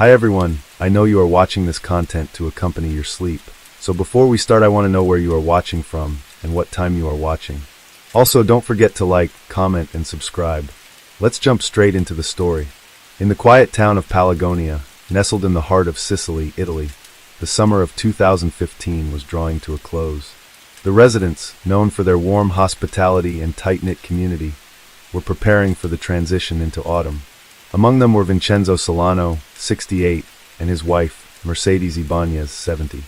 Hi everyone, I know you are watching this content to accompany your sleep. So before we start, I want to know where you are watching from and what time you are watching. Also, don't forget to like, comment, and subscribe. Let's jump straight into the story. In the quiet town of Palagonia, nestled in the heart of Sicily, Italy, the summer of 2015 was drawing to a close. The residents, known for their warm hospitality and tight-knit community, were preparing for the transition into autumn. Among them were Vincenzo Solano, 68, and his wife, Mercedes Ibanez, 70.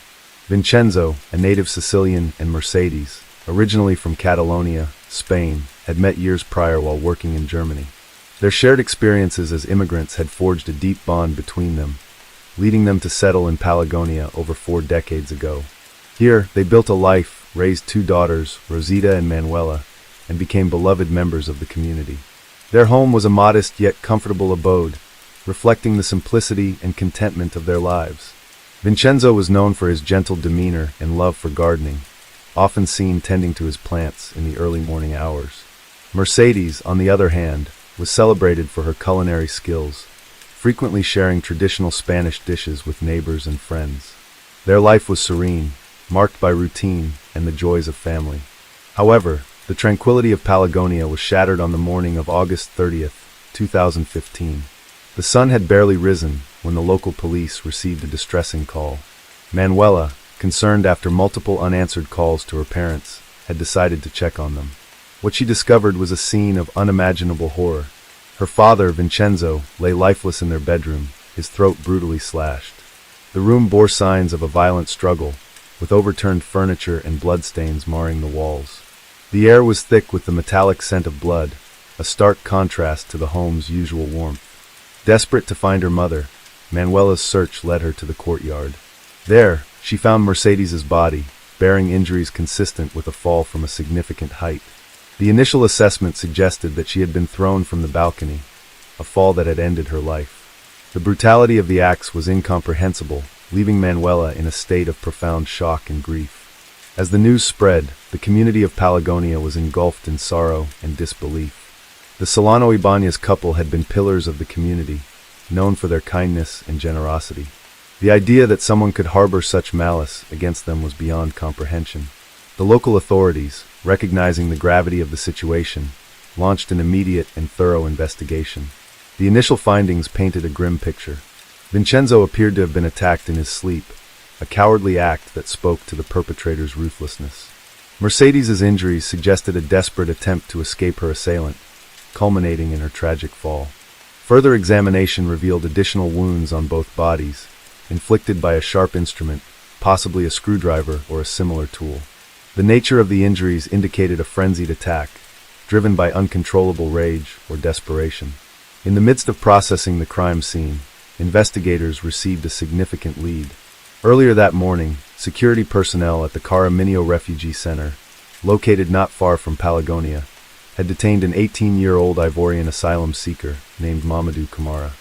Vincenzo, a native Sicilian, and Mercedes, originally from Catalonia, Spain, had met years prior while working in Germany. Their shared experiences as immigrants had forged a deep bond between them, leading them to settle in Palagonia over 4 decades ago. Here, they built a life, raised 2 daughters, Rosita and Manuela, and became beloved members of the community. Their home was a modest yet comfortable abode, reflecting the simplicity and contentment of their lives. Vincenzo was known for his gentle demeanor and love for gardening, often seen tending to his plants in the early morning hours. Mercedes, on the other hand, was celebrated for her culinary skills, frequently sharing traditional Spanish dishes with neighbors and friends. Their life was serene, marked by routine and the joys of family. However, the tranquility of Palagonia was shattered on the morning of August 30th, 2015. The sun had barely risen when the local police received a distressing call. Manuela, concerned after multiple unanswered calls to her parents, had decided to check on them. What she discovered was a scene of unimaginable horror. Her father, Vincenzo, lay lifeless in their bedroom, his throat brutally slashed. The room bore signs of a violent struggle, with overturned furniture and bloodstains marring the walls. The air was thick with the metallic scent of blood, a stark contrast to the home's usual warmth. Desperate to find her mother, Manuela's search led her to the courtyard. There, she found Mercedes's body, bearing injuries consistent with a fall from a significant height. The initial assessment suggested that she had been thrown from the balcony, a fall that had ended her life. The brutality of the acts was incomprehensible, leaving Manuela in a state of profound shock and grief. As the news spread, the community of Palagonia was engulfed in sorrow and disbelief. The Solano Ibanez couple had been pillars of the community, known for their kindness and generosity. The idea that someone could harbor such malice against them was beyond comprehension. The local authorities, recognizing the gravity of the situation, launched an immediate and thorough investigation. The initial findings painted a grim picture. Vincenzo appeared to have been attacked in his sleep, a cowardly act that spoke to the perpetrator's ruthlessness. Mercedes's injuries suggested a desperate attempt to escape her assailant, culminating in her tragic fall. Further examination revealed additional wounds on both bodies, inflicted by a sharp instrument, possibly a screwdriver or a similar tool. The nature of the injuries indicated a frenzied attack, driven by uncontrollable rage or desperation. In the midst of processing the crime scene, investigators received a significant lead. Earlier that morning, security personnel at the Caraminio Refugee Center, located not far from Palagonia, had detained an 18-year-old Ivorian asylum seeker named Mamadou Kamara.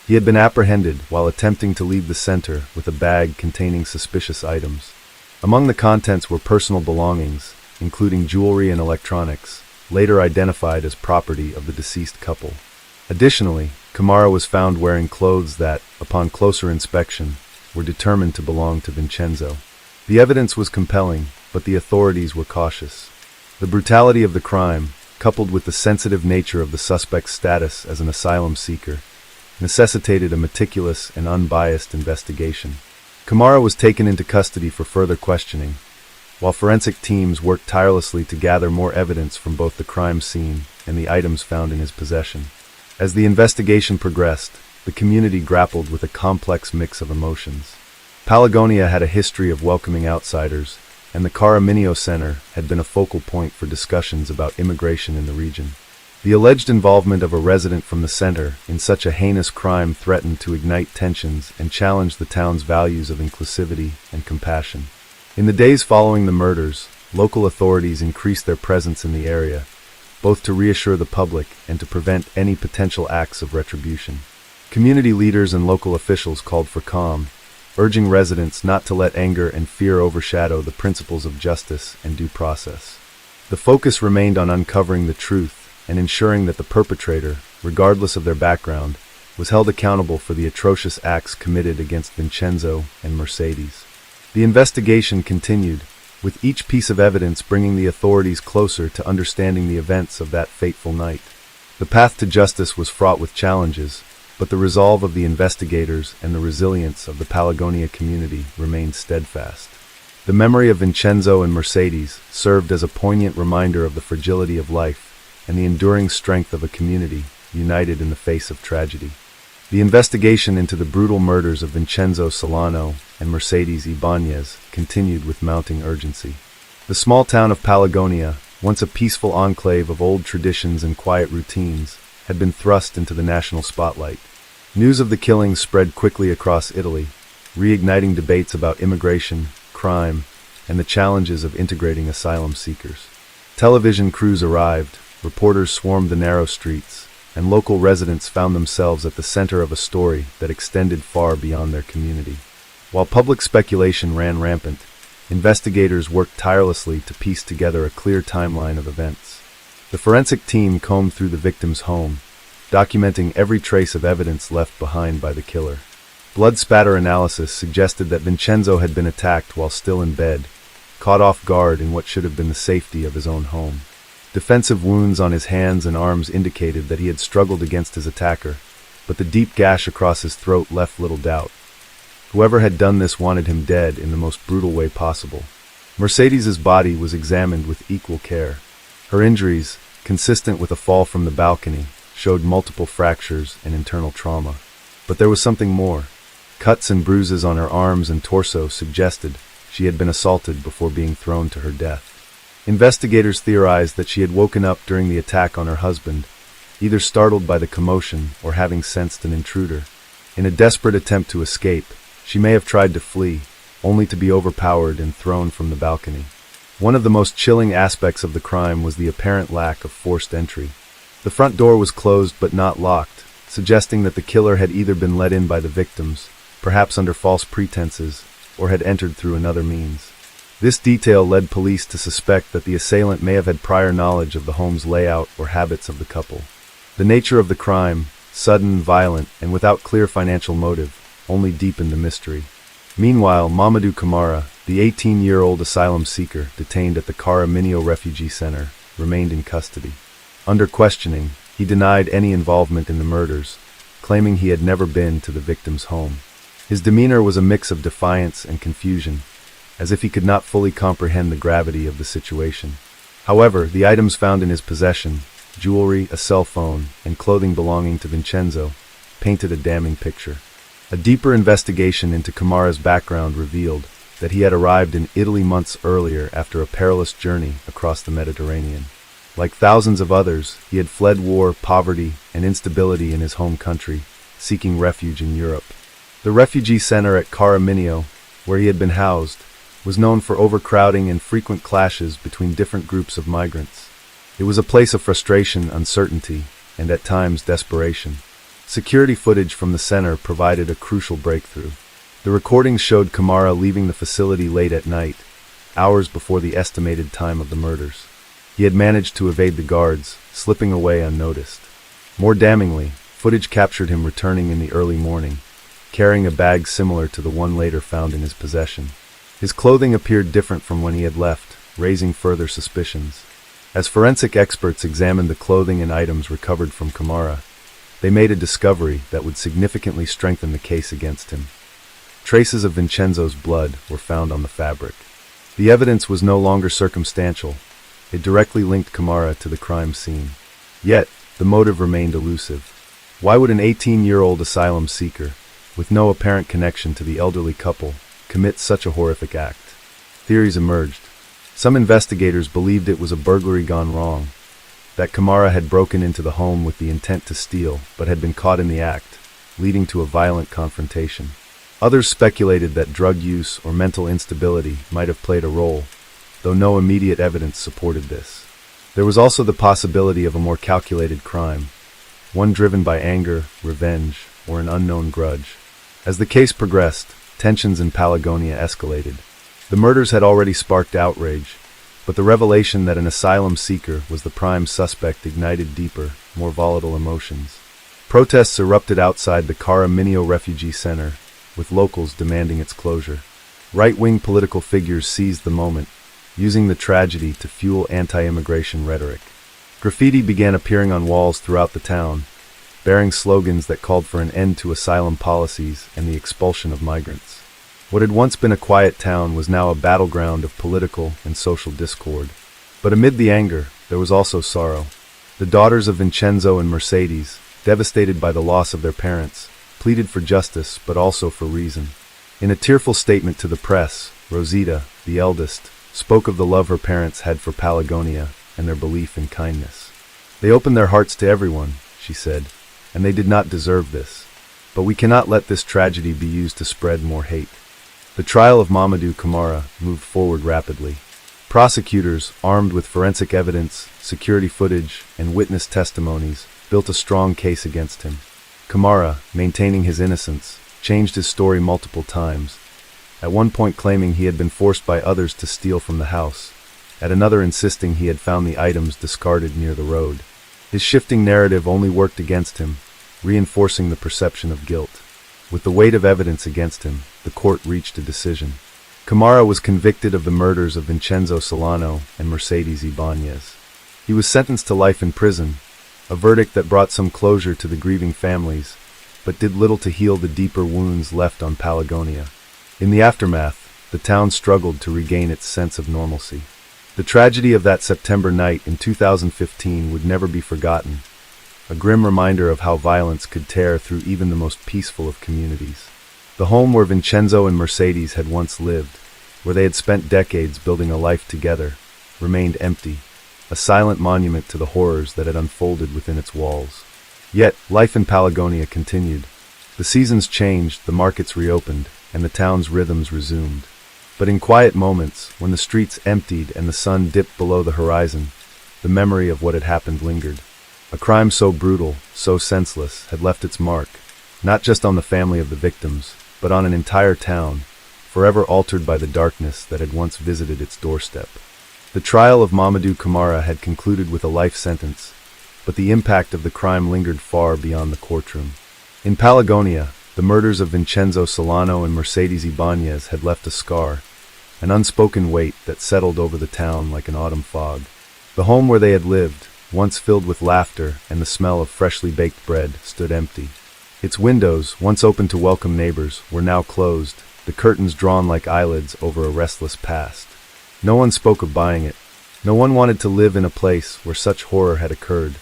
He had been apprehended while attempting to leave the center with a bag containing suspicious items. Among the contents were personal belongings, including jewelry and electronics, later identified as property of the deceased couple. Additionally, Kamara was found wearing clothes that, upon closer inspection, were determined to belong to Vincenzo. The evidence was compelling, but the authorities were cautious. The brutality of the crime, coupled with the sensitive nature of the suspect's status as an asylum seeker, necessitated a meticulous and unbiased investigation. Kamara was taken into custody for further questioning, while forensic teams worked tirelessly to gather more evidence from both the crime scene and the items found in his possession. As the investigation progressed, the community grappled with a complex mix of emotions. Palagonia had a history of welcoming outsiders, and the Caraminio Center had been a focal point for discussions about immigration in the region. The alleged involvement of a resident from the center in such a heinous crime threatened to ignite tensions and challenge the town's values of inclusivity and compassion. In the days following the murders, local authorities increased their presence in the area, both to reassure the public and to prevent any potential acts of retribution. Community leaders and local officials called for calm, urging residents not to let anger and fear overshadow the principles of justice and due process. The focus remained on uncovering the truth and ensuring that the perpetrator, regardless of their background, was held accountable for the atrocious acts committed against Vincenzo and Mercedes. The investigation continued, with each piece of evidence bringing the authorities closer to understanding the events of that fateful night. The path to justice was fraught with challenges, but the resolve of the investigators and the resilience of the Pelagonia community remained steadfast. The memory of Vincenzo and Mercedes served as a poignant reminder of the fragility of life and the enduring strength of a community united in the face of tragedy. The investigation into the brutal murders of Vincenzo Solano and Mercedes Ibanez continued with mounting urgency. The small town of Pelagonia, once a peaceful enclave of old traditions and quiet routines, had been thrust into the national spotlight. News of the killings spread quickly across Italy, reigniting debates about immigration, crime, and the challenges of integrating asylum seekers. Television crews arrived, reporters swarmed the narrow streets, and local residents found themselves at the center of a story that extended far beyond their community. While public speculation ran rampant, investigators worked tirelessly to piece together a clear timeline of events. The forensic team combed through the victim's home, documenting every trace of evidence left behind by the killer. Blood spatter analysis suggested that Vincenzo had been attacked while still in bed, caught off guard in what should have been the safety of his own home. Defensive wounds on his hands and arms indicated that he had struggled against his attacker, but the deep gash across his throat left little doubt. Whoever had done this wanted him dead in the most brutal way possible. Mercedes's body was examined with equal care. Her injuries, consistent with a fall from the balcony, showed multiple fractures and internal trauma. But there was something more. Cuts and bruises on her arms and torso suggested she had been assaulted before being thrown to her death. Investigators theorized that she had woken up during the attack on her husband, either startled by the commotion or having sensed an intruder. In a desperate attempt to escape, she may have tried to flee, only to be overpowered and thrown from the balcony. One of the most chilling aspects of the crime was the apparent lack of forced entry. The front door was closed but not locked, suggesting that the killer had either been let in by the victims, perhaps under false pretenses, or had entered through another means. This detail led police to suspect that the assailant may have had prior knowledge of the home's layout or habits of the couple. The nature of the crime, sudden, violent, and without clear financial motive, only deepened the mystery. Meanwhile, Mamadou Camara, the 18-year-old asylum seeker detained at the Caraminio Refugee Center, remained in custody. Under questioning, he denied any involvement in the murders, claiming he had never been to the victim's home. His demeanor was a mix of defiance and confusion, as if he could not fully comprehend the gravity of the situation. However, the items found in his possession, jewelry, a cell phone, and clothing belonging to Vincenzo, painted a damning picture. A deeper investigation into Camara's background revealed that he had arrived in Italy months earlier after a perilous journey across the Mediterranean. Like thousands of others, he had fled war, poverty, and instability in his home country, seeking refuge in Europe. The refugee center at Caraminio, where he had been housed, was known for overcrowding and frequent clashes between different groups of migrants. It was a place of frustration, uncertainty, and at times desperation. Security footage from the center provided a crucial breakthrough. The recordings showed Camara leaving the facility late at night, hours before the estimated time of the murders. He had managed to evade the guards, slipping away unnoticed. More damningly, footage captured him returning in the early morning, carrying a bag similar to the one later found in his possession. His clothing appeared different from when he had left, raising further suspicions. As forensic experts examined the clothing and items recovered from Camara, they made a discovery that would significantly strengthen the case against him. Traces of Vincenzo's blood were found on the fabric. The evidence was no longer circumstantial. It directly linked Camara to the crime scene. Yet, the motive remained elusive. Why would an 18-year-old asylum seeker, with no apparent connection to the elderly couple, commit such a horrific act? Theories emerged. Some investigators believed it was a burglary gone wrong, that Camara had broken into the home with the intent to steal, but had been caught in the act, leading to a violent confrontation. Others speculated that drug use or mental instability might have played a role, though no immediate evidence supported this. There was also the possibility of a more calculated crime, one driven by anger, revenge, or an unknown grudge. As the case progressed, tensions in Pelagonia escalated. The murders had already sparked outrage, but the revelation that an asylum seeker was the prime suspect ignited deeper, more volatile emotions. Protests erupted outside the Kara Minio Refugee Center, with locals demanding its closure. Right-wing political figures seized the moment, using the tragedy to fuel anti-immigration rhetoric. Graffiti began appearing on walls throughout the town, bearing slogans that called for an end to asylum policies and the expulsion of migrants. What had once been a quiet town was now a battleground of political and social discord. But amid the anger, there was also sorrow. The daughters of Vincenzo and Mercedes, devastated by the loss of their parents, pleaded for justice but also for reason. In a tearful statement to the press, Rosita, the eldest, spoke of the love her parents had for Pelagonia and their belief in kindness. They opened their hearts to everyone, she said, and they did not deserve this. But we cannot let this tragedy be used to spread more hate. The trial of Mamadou Camara moved forward rapidly. Prosecutors, armed with forensic evidence, security footage, and witness testimonies, built a strong case against him. Camara, maintaining his innocence, changed his story multiple times, at one point claiming he had been forced by others to steal from the house, at another insisting he had found the items discarded near the road. His shifting narrative only worked against him, reinforcing the perception of guilt. With the weight of evidence against him, the court reached a decision. Camara was convicted of the murders of Vincenzo Solano and Mercedes Ibanez. He was sentenced to life in prison, a verdict that brought some closure to the grieving families, but did little to heal the deeper wounds left on Pelagonia. In the aftermath, the town struggled to regain its sense of normalcy. The tragedy of that September night in 2015 would never be forgotten, a grim reminder of how violence could tear through even the most peaceful of communities. The home where Vincenzo and Mercedes had once lived, where they had spent decades building a life together, remained empty, a silent monument to the horrors that had unfolded within its walls. Yet, life in Pelagonia continued. The seasons changed, the markets reopened, and the town's rhythms resumed. But in quiet moments, when the streets emptied and the sun dipped below the horizon, the memory of what had happened lingered. A crime so brutal, so senseless, had left its mark, not just on the family of the victims, but on an entire town, forever altered by the darkness that had once visited its doorstep. The trial of Mamadou Camara had concluded with a life sentence, but the impact of the crime lingered far beyond the courtroom. In Pelagonia, the murders of Vincenzo Solano and Mercedes Ibanez had left a scar, an unspoken weight that settled over the town like an autumn fog. The home where they had lived, once filled with laughter and the smell of freshly baked bread, stood empty. Its windows, once open to welcome neighbors, were now closed, the curtains drawn like eyelids over a restless past. No one spoke of buying it. No one wanted to live in a place where such horror had occurred.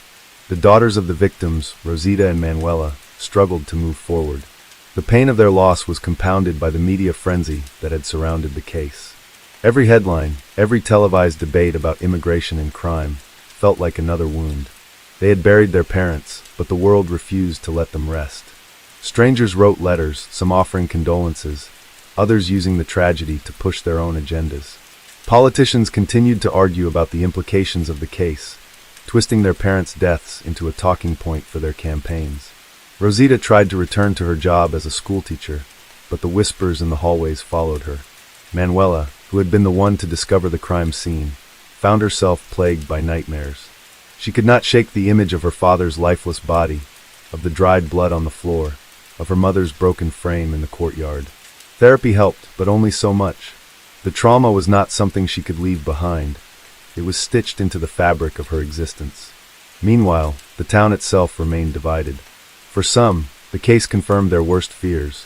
The daughters of the victims, Rosita and Manuela, struggled to move forward. The pain of their loss was compounded by the media frenzy that had surrounded the case. Every headline, every televised debate about immigration and crime, felt like another wound. They had buried their parents, but the world refused to let them rest. Strangers wrote letters, some offering condolences, others using the tragedy to push their own agendas. Politicians continued to argue about the implications of the case, twisting their parents' deaths into a talking point for their campaigns. Rosita tried to return to her job as a schoolteacher, but the whispers in the hallways followed her. Manuela, who had been the one to discover the crime scene, found herself plagued by nightmares. She could not shake the image of her father's lifeless body, of the dried blood on the floor, of her mother's broken frame in the courtyard. Therapy helped, but only so much. The trauma was not something she could leave behind. It was stitched into the fabric of her existence. Meanwhile, the town itself remained divided. For some, the case confirmed their worst fears,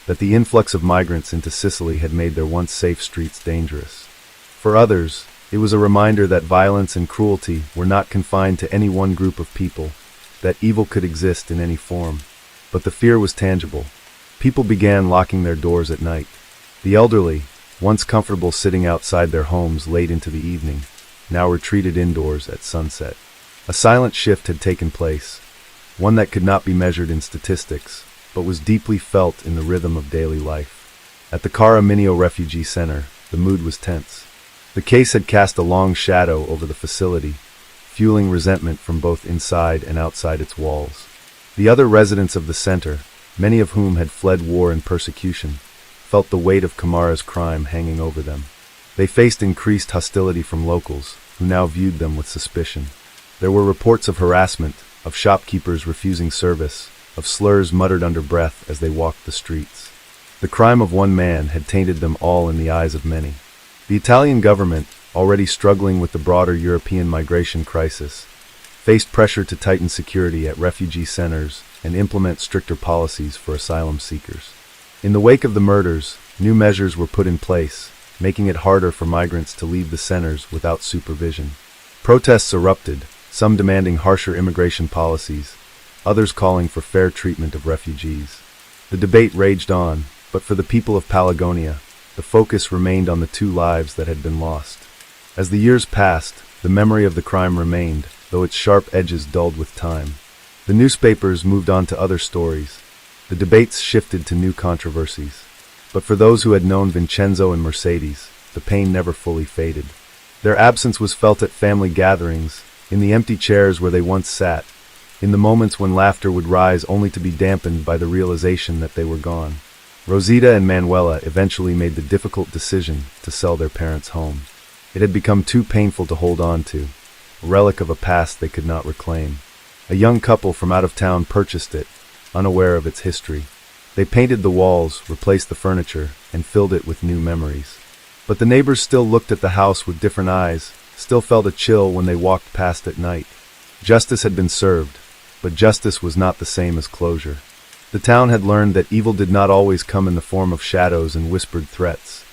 that the influx of migrants into Sicily had made their once safe streets dangerous. For others, it was a reminder that violence and cruelty were not confined to any one group of people, that evil could exist in any form. But the fear was tangible. People began locking their doors at night. The elderly, once comfortable sitting outside their homes late into the evening, now retreated indoors at sunset. A silent shift had taken place, one that could not be measured in statistics, but was deeply felt in the rhythm of daily life. At the Kara Minio Refugee Center, the mood was tense. The case had cast a long shadow over the facility, fueling resentment from both inside and outside its walls. The other residents of the center, many of whom had fled war and persecution, felt the weight of Camara's crime hanging over them. They faced increased hostility from locals, who now viewed them with suspicion. There were reports of harassment, of shopkeepers refusing service, of slurs muttered under breath as they walked the streets. The crime of one man had tainted them all in the eyes of many. The Italian government, already struggling with the broader European migration crisis, faced pressure to tighten security at refugee centers and implement stricter policies for asylum seekers. In the wake of the murders, new measures were put in place, making it harder for migrants to leave the centers without supervision. Protests erupted, some demanding harsher immigration policies, others calling for fair treatment of refugees. The debate raged on, but for the people of Pelagonia, the focus remained on the 2 lives that had been lost. As the years passed, the memory of the crime remained, though its sharp edges dulled with time. The newspapers moved on to other stories. The debates shifted to new controversies. But for those who had known Vincenzo and Mercedes, the pain never fully faded. Their absence was felt at family gatherings, in the empty chairs where they once sat, in the moments when laughter would rise only to be dampened by the realization that they were gone. Rosita and Manuela eventually made the difficult decision to sell their parents' home. It had become too painful to hold on to, a relic of a past they could not reclaim. A young couple from out of town purchased it, unaware of its history. They painted the walls, replaced the furniture, and filled it with new memories. But the neighbors still looked at the house with different eyes, still felt a chill when they walked past at night. Justice had been served, but justice was not the same as closure. The town had learned that evil did not always come in the form of shadows and whispered threats.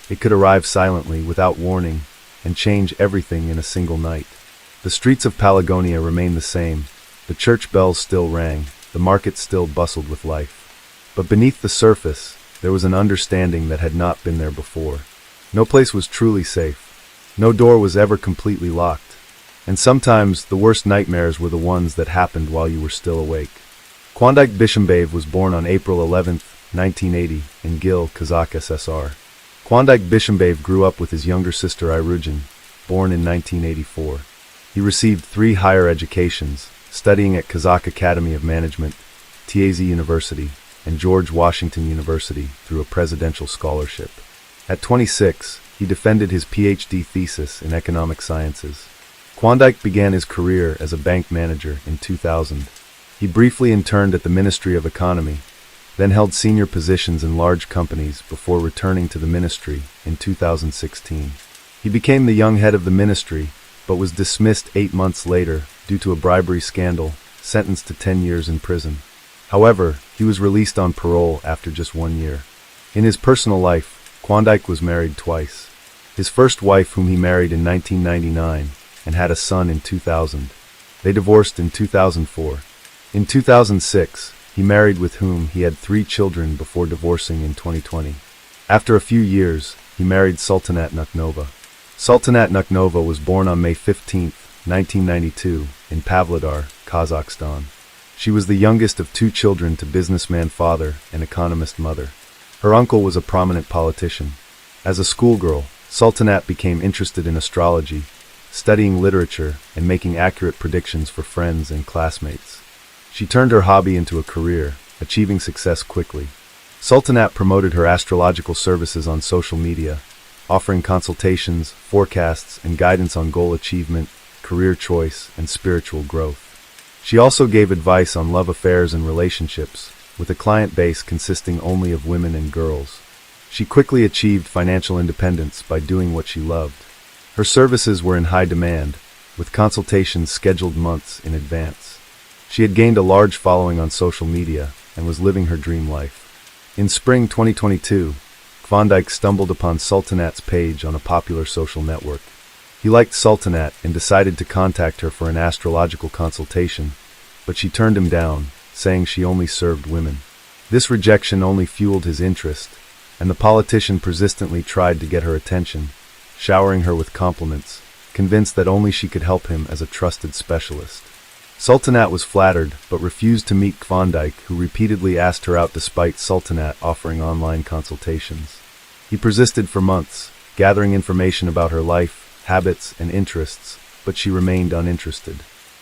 It could arrive silently, without warning, and change everything in a single night. The streets of Pelagonia remained the same. The church bells still rang, the market still bustled with life. But beneath the surface, there was an understanding that had not been there before. No place was truly safe. No door was ever completely locked. And sometimes the worst nightmares were the ones that happened while you were still awake. Klondike Bishimbayev was born on April 11, 1980, in Gil, Kazakh SSR. Klondike Bishimbayev grew up with his younger sister Irujin, born in 1984. He received 3 higher educations, studying at Kazakh Academy of Management, TAZ University, and George Washington University through a presidential scholarship. At 26, he defended his PhD thesis in economic sciences. Klondike began his career as a bank manager in 2000. He briefly interned at the Ministry of Economy, then held senior positions in large companies before returning to the ministry in 2016. He became the young head of the ministry, but was dismissed 8 months later due to a bribery scandal, sentenced to 10 years in prison. However, he was released on parole after just 1 year. In his personal life, Klondike was married twice. His first wife, whom he married in 1999, and had a son in 2000. They divorced in 2004. In 2006, he married, with whom he had 3 children before divorcing in 2020. After a few years, he married Sultanat Nuknova. Sultanat Nuknova was born on May 15, 1992, in Pavlodar, Kazakhstan. She was the youngest of 2 children to businessman father and economist mother. Her uncle was a prominent politician. As a schoolgirl, Sultanat became interested in astrology, studying literature and making accurate predictions for friends and classmates. She turned her hobby into a career, achieving success quickly. Sultanat promoted her astrological services on social media, offering consultations, forecasts, and guidance on goal achievement, career choice, and spiritual growth. She also gave advice on love affairs and relationships, with a client base consisting only of women and girls. She quickly achieved financial independence by doing what she loved. Her services were in high demand, with consultations scheduled months in advance. She had gained a large following on social media and was living her dream life. In spring 2022, Klondike stumbled upon Sultanat's page on a popular social network. He liked Sultanat and decided to contact her for an astrological consultation, but she turned him down, saying she only served women. This rejection only fueled his interest, and the politician persistently tried to get her attention, showering her with compliments, convinced that only she could help him as a trusted specialist. Sultanat was flattered, but refused to meet Klondike, who repeatedly asked her out despite Sultanat offering online consultations. He persisted for months, gathering information about her life, habits, and interests, but she remained uninterested.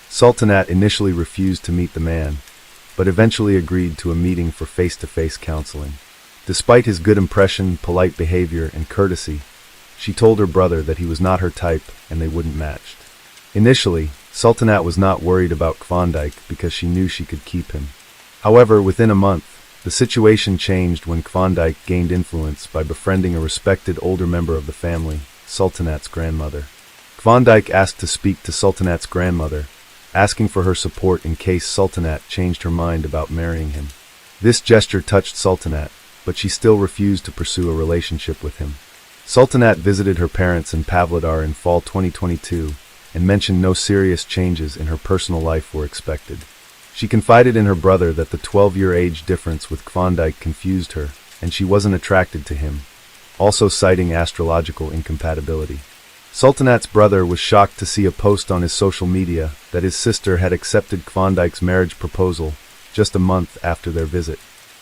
Sultanat initially refused to meet the man, but eventually agreed to a meeting for face-to-face counseling. Despite his good impression, polite behavior, and courtesy, she told her brother that he was not her type and they wouldn't match. Initially, Sultanat was not worried about Klondike because she knew she could keep him. However, within a month, the situation changed when Klondike gained influence by befriending a respected older member of the family, Sultanat's grandmother. Klondike asked to speak to Sultanat's grandmother, asking for her support in case Sultanat changed her mind about marrying him. This gesture touched Sultanat, but she still refused to pursue a relationship with him. Sultanat visited her parents in Pavlodar in fall 2022 and mentioned no serious changes in her personal life were expected. She confided in her brother that the 12-year age difference with Klondike confused her, and she wasn't attracted to him, also citing astrological incompatibility. Sultanat's brother was shocked to see a post on his social media that his sister had accepted Klondike's marriage proposal just a month after their visit.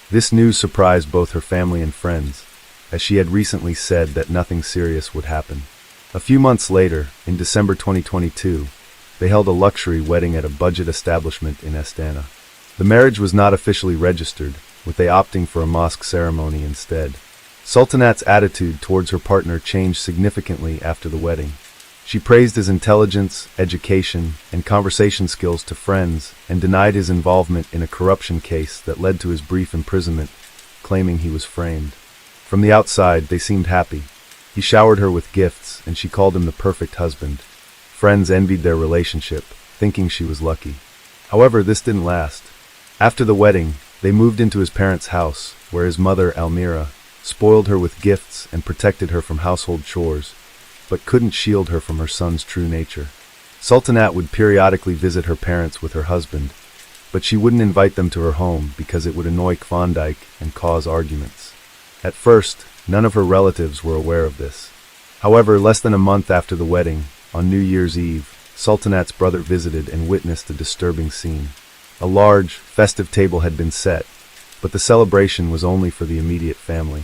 This news surprised both her family and friends, as she had recently said that nothing serious would happen. A few months later, in December 2022, they held a luxury wedding at a budget establishment in Astana. The marriage was not officially registered, with they opting for a mosque ceremony instead. Sultanat's attitude towards her partner changed significantly after the wedding. She praised his intelligence, education, and conversation skills to friends and denied his involvement in a corruption case that led to his brief imprisonment, claiming he was framed. From the outside, they seemed happy. He showered her with gifts, and she called him the perfect husband. Friends envied their relationship, thinking she was lucky. However, this didn't last. After the wedding, they moved into his parents' house, where his mother, Almira, spoiled her with gifts and protected her from household chores, but couldn't shield her from her son's true nature. Sultanat would periodically visit her parents with her husband, but she wouldn't invite them to her home because it would annoy Klondike and cause arguments. At first, none of her relatives were aware of this. However, less than a month after the wedding, on New Year's Eve, Sultanat's brother visited and witnessed a disturbing scene. A large, festive table had been set, but the celebration was only for the immediate family.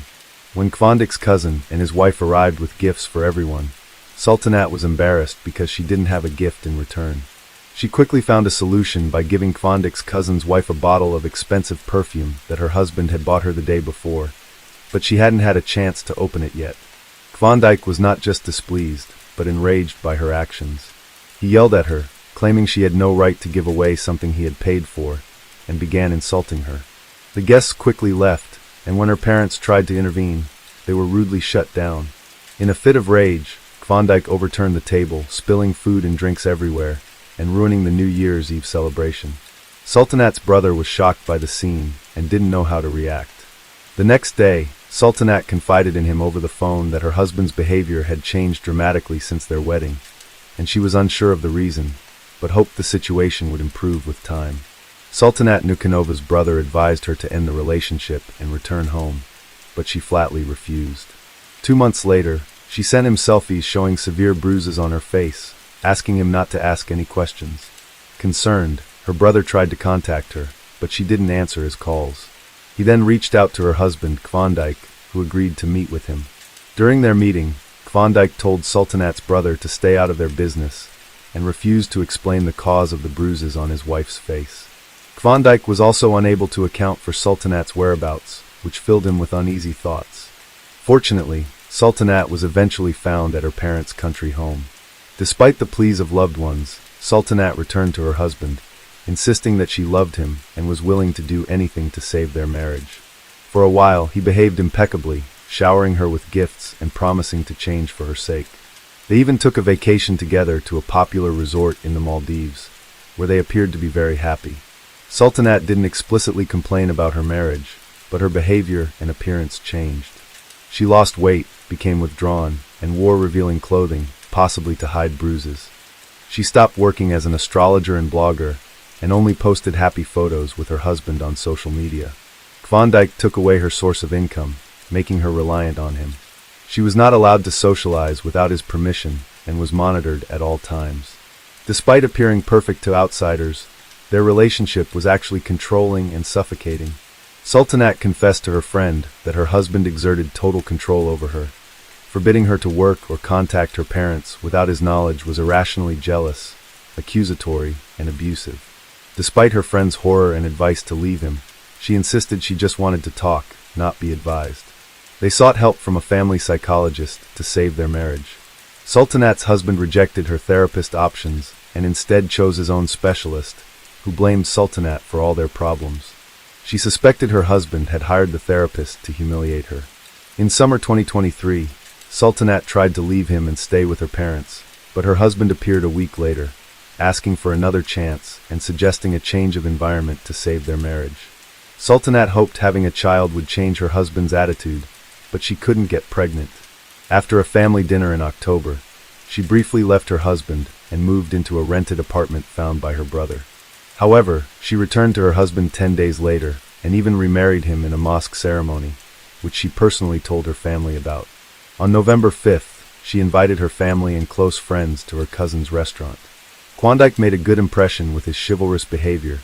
When Klondike's cousin and his wife arrived with gifts for everyone, Sultanat was embarrassed because she didn't have a gift in return. She quickly found a solution by giving Klondike's cousin's wife a bottle of expensive perfume that her husband had bought her the day before, but she hadn't had a chance to open it yet. Klondike was not just displeased, but enraged by her actions. He yelled at her, claiming she had no right to give away something he had paid for, and began insulting her. The guests quickly left, and when her parents tried to intervene, they were rudely shut down. In a fit of rage, Klondike overturned the table, spilling food and drinks everywhere, and ruining the New Year's Eve celebration. Sultanat's brother was shocked by the scene and didn't know how to react. The next day, Sultanat confided in him over the phone that her husband's behavior had changed dramatically since their wedding, and she was unsure of the reason, but hoped the situation would improve with time. Sultanat Nukanova's brother advised her to end the relationship and return home, but she flatly refused. 2 months later, she sent him selfies showing severe bruises on her face, asking him not to ask any questions. Concerned, her brother tried to contact her, but she didn't answer his calls. He then reached out to her husband, Klondike, who agreed to meet with him. During their meeting, Klondike told Sultanat's brother to stay out of their business and refused to explain the cause of the bruises on his wife's face. Klondike was also unable to account for Sultanat's whereabouts, which filled him with uneasy thoughts. Fortunately, Sultanat was eventually found at her parents' country home. Despite the pleas of loved ones, Sultanat returned to her husband, insisting that she loved him and was willing to do anything to save their marriage. For a while, he behaved impeccably, showering her with gifts and promising to change for her sake. They even took a vacation together to a popular resort in the Maldives, where they appeared to be very happy. Sultanat didn't explicitly complain about her marriage, but her behavior and appearance changed. She lost weight, became withdrawn, and wore revealing clothing, possibly to hide bruises. She stopped working as an astrologer and blogger, and only posted happy photos with her husband on social media. Klondike took away her source of income, making her reliant on him. She was not allowed to socialize without his permission and was monitored at all times. Despite appearing perfect to outsiders, their relationship was actually controlling and suffocating. Sultanat confessed to her friend that her husband exerted total control over her. Forbidding her to work or contact her parents without his knowledge was irrationally jealous, accusatory, and abusive. Despite her friend's horror and advice to leave him, she insisted she just wanted to talk, not be advised. They sought help from a family psychologist to save their marriage. Sultanat's husband rejected her therapist options and instead chose his own specialist, who blamed Sultanat for all their problems. She suspected her husband had hired the therapist to humiliate her. In summer 2023, Sultanat tried to leave him and stay with her parents, but her husband appeared a week later, asking for another chance and suggesting a change of environment to save their marriage. Sultanat hoped having a child would change her husband's attitude, but she couldn't get pregnant. After a family dinner in October, she briefly left her husband and moved into a rented apartment found by her brother. However, she returned to her husband 10 days later and even remarried him in a mosque ceremony, which she personally told her family about. On November 5th, she invited her family and close friends to her cousin's restaurant. Klondike made a good impression with his chivalrous behavior,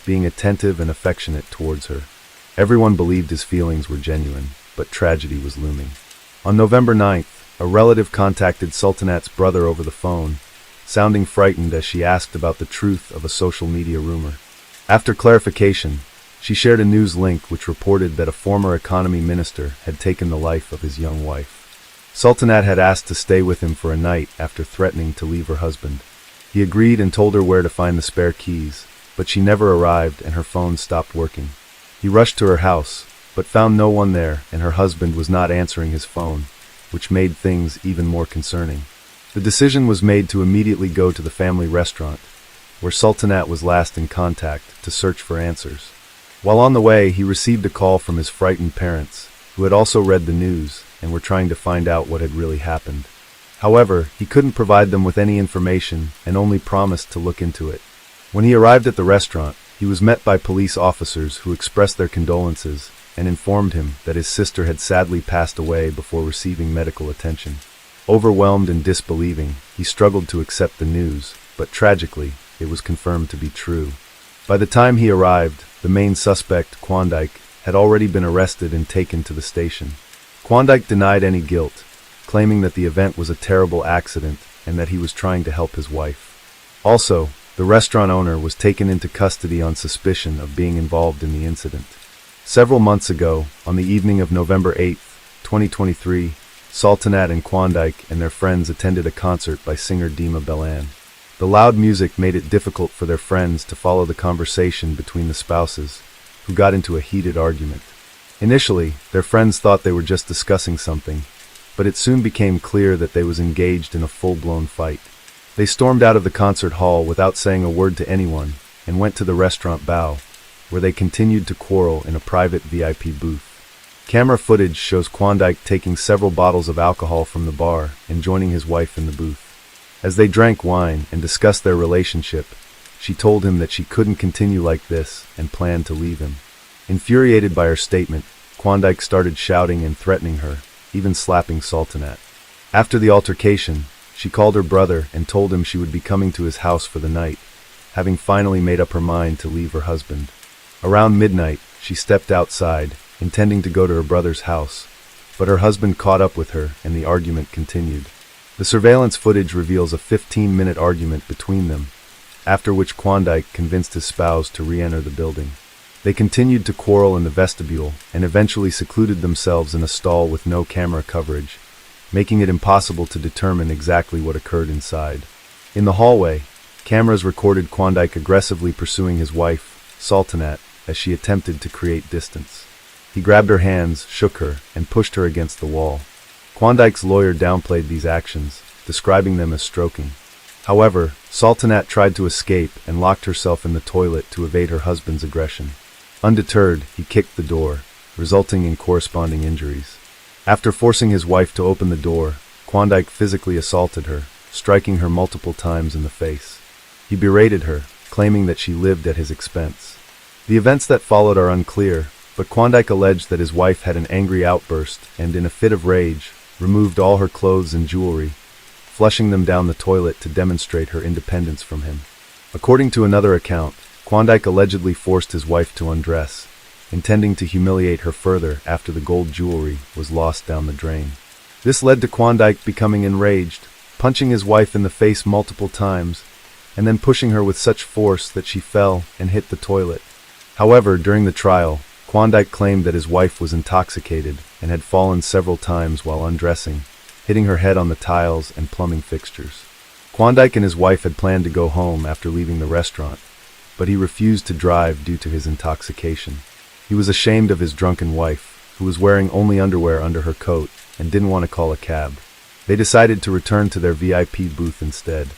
being attentive and affectionate towards her. Everyone believed his feelings were genuine, but tragedy was looming. On November 9th, a relative contacted Sultanat's brother over the phone, sounding frightened as she asked about the truth of a social media rumor. After clarification, she shared a news link which reported that a former economy minister had taken the life of his young wife. Sultanat had asked to stay with him for a night after threatening to leave her husband. He agreed and told her where to find the spare keys, but she never arrived and her phone stopped working. He rushed to her house, but found no one there and her husband was not answering his phone, which made things even more concerning. The decision was made to immediately go to the family restaurant, where Sultanat was last in contact, to search for answers. While on the way, he received a call from his frightened parents, who had also read the news and were trying to find out what had really happened. However, he couldn't provide them with any information and only promised to look into it. When he arrived at the restaurant, he was met by police officers who expressed their condolences and informed him that his sister had sadly passed away before receiving medical attention. Overwhelmed and disbelieving, he struggled to accept the news, but tragically, it was confirmed to be true. By the time he arrived, the main suspect, Klondike, had already been arrested and taken to the station. Klondike denied any guilt, claiming that the event was a terrible accident and that he was trying to help his wife. Also, the restaurant owner was taken into custody on suspicion of being involved in the incident. Several months ago, on the evening of November 8, 2023, Sultanat and Klondike and their friends attended a concert by singer Dima Belan. The loud music made it difficult for their friends to follow the conversation between the spouses, who got into a heated argument. Initially, their friends thought they were just discussing something, but it soon became clear that they was engaged in a full-blown fight. They stormed out of the concert hall without saying a word to anyone and went to the restaurant Bao, where they continued to quarrel in a private VIP booth. Camera footage shows Klondike taking several bottles of alcohol from the bar and joining his wife in the booth. As they drank wine and discussed their relationship, she told him that she couldn't continue like this and planned to leave him. Infuriated by her statement, Klondike started shouting and threatening her, even slapping Sultanat. After the altercation, she called her brother and told him she would be coming to his house for the night, having finally made up her mind to leave her husband. Around midnight, she stepped outside, intending to go to her brother's house, but her husband caught up with her and the argument continued. The surveillance footage reveals a 15-minute argument between them, after which Klondike convinced his spouse to re-enter the building. They continued to quarrel in the vestibule and eventually secluded themselves in a stall with no camera coverage, making it impossible to determine exactly what occurred inside. In the hallway, cameras recorded Klondike aggressively pursuing his wife, Sultanat, as she attempted to create distance. He grabbed her hands, shook her, and pushed her against the wall. Klondike's lawyer downplayed these actions, describing them as stroking. However, Sultanat tried to escape and locked herself in the toilet to evade her husband's aggression. Undeterred, he kicked the door, resulting in corresponding injuries. After forcing his wife to open the door, Klondike physically assaulted her, striking her multiple times in the face. He berated her, claiming that she lived at his expense. The events that followed are unclear, but Klondike alleged that his wife had an angry outburst and, in a fit of rage, removed all her clothes and jewelry, flushing them down the toilet to demonstrate her independence from him. According to another account, Klondike allegedly forced his wife to undress, intending to humiliate her further after the gold jewelry was lost down the drain. This led to Klondike becoming enraged, punching his wife in the face multiple times, and then pushing her with such force that she fell and hit the toilet. However, during the trial, Klondike claimed that his wife was intoxicated and had fallen several times while undressing, hitting her head on the tiles and plumbing fixtures. Klondike and his wife had planned to go home after leaving the restaurant, but he refused to drive due to his intoxication. He was ashamed of his drunken wife, who was wearing only underwear under her coat and didn't want to call a cab. They decided to return to their VIP booth instead.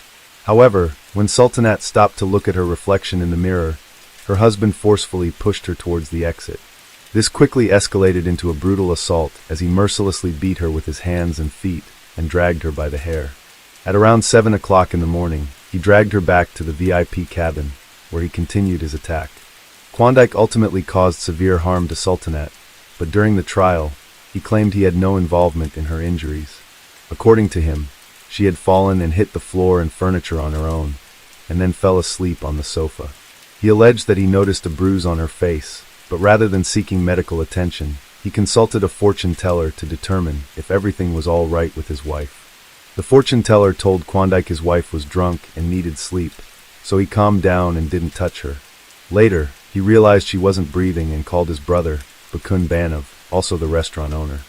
However, when Sultanat stopped to look at her reflection in the mirror, her husband forcefully pushed her towards the exit. This quickly escalated into a brutal assault as he mercilessly beat her with his hands and feet and dragged her by the hair. At around 7 o'clock in the morning, he dragged her back to the VIP cabin, where he continued his attack. Klondike ultimately caused severe harm to Sultanat, but during the trial, he claimed he had no involvement in her injuries. According to him, she had fallen and hit the floor and furniture on her own, and then fell asleep on the sofa. He alleged that he noticed a bruise on her face, but rather than seeking medical attention, he consulted a fortune teller to determine if everything was all right with his wife. The fortune teller told Klondike his wife was drunk and needed sleep, so he calmed down and didn't touch her. Later, he realized she wasn't breathing and called his brother, Bakun Banov, also the restaurant owner.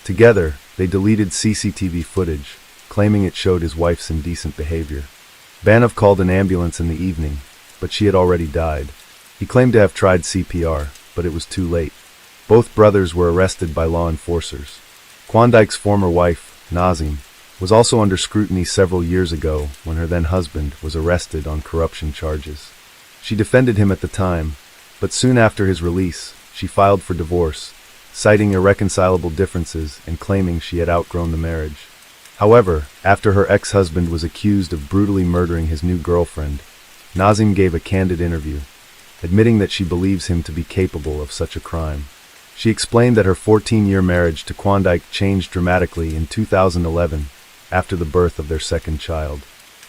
Together, they deleted CCTV footage, claiming it showed his wife's indecent behavior. Banov called an ambulance in the evening, but she had already died. He claimed to have tried CPR, but it was too late. Both brothers were arrested by law enforcers. Klondike's former wife, Nazim, was also under scrutiny several years ago when her then-husband was arrested on corruption charges. She defended him at the time, but soon after his release, she filed for divorce, citing irreconcilable differences and claiming she had outgrown the marriage. However, after her ex-husband was accused of brutally murdering his new girlfriend, Nazim gave a candid interview, admitting that she believes him to be capable of such a crime. She explained that her 14-year marriage to Klondike changed dramatically in 2011 after the birth of their second child.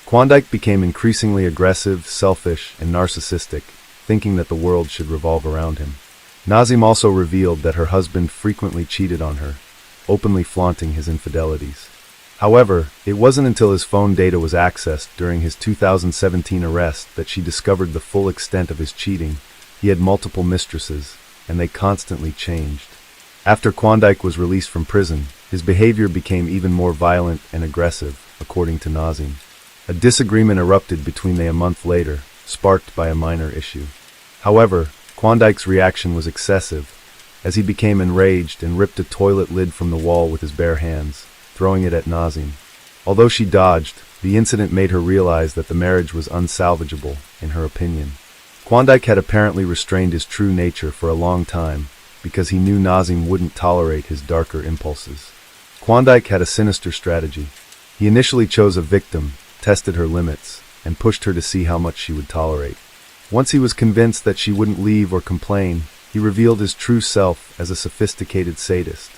Klondike became increasingly aggressive, selfish, and narcissistic, thinking that the world should revolve around him. Nazim also revealed that her husband frequently cheated on her, openly flaunting his infidelities. However, it wasn't until his phone data was accessed during his 2017 arrest that she discovered the full extent of his cheating. He had multiple mistresses, and they constantly changed. After Klondike was released from prison, his behavior became even more violent and aggressive, according to Nazim. A disagreement erupted between them a month later, sparked by a minor issue. However, Klondike's reaction was excessive, as he became enraged and ripped a toilet lid from the wall with his bare hands, throwing it at Nazim. Although she dodged, the incident made her realize that the marriage was unsalvageable, in her opinion. Klondike had apparently restrained his true nature for a long time, because he knew Nazim wouldn't tolerate his darker impulses. Klondike had a sinister strategy. He initially chose a victim, tested her limits, and pushed her to see how much she would tolerate. Once he was convinced that she wouldn't leave or complain, he revealed his true self as a sophisticated sadist.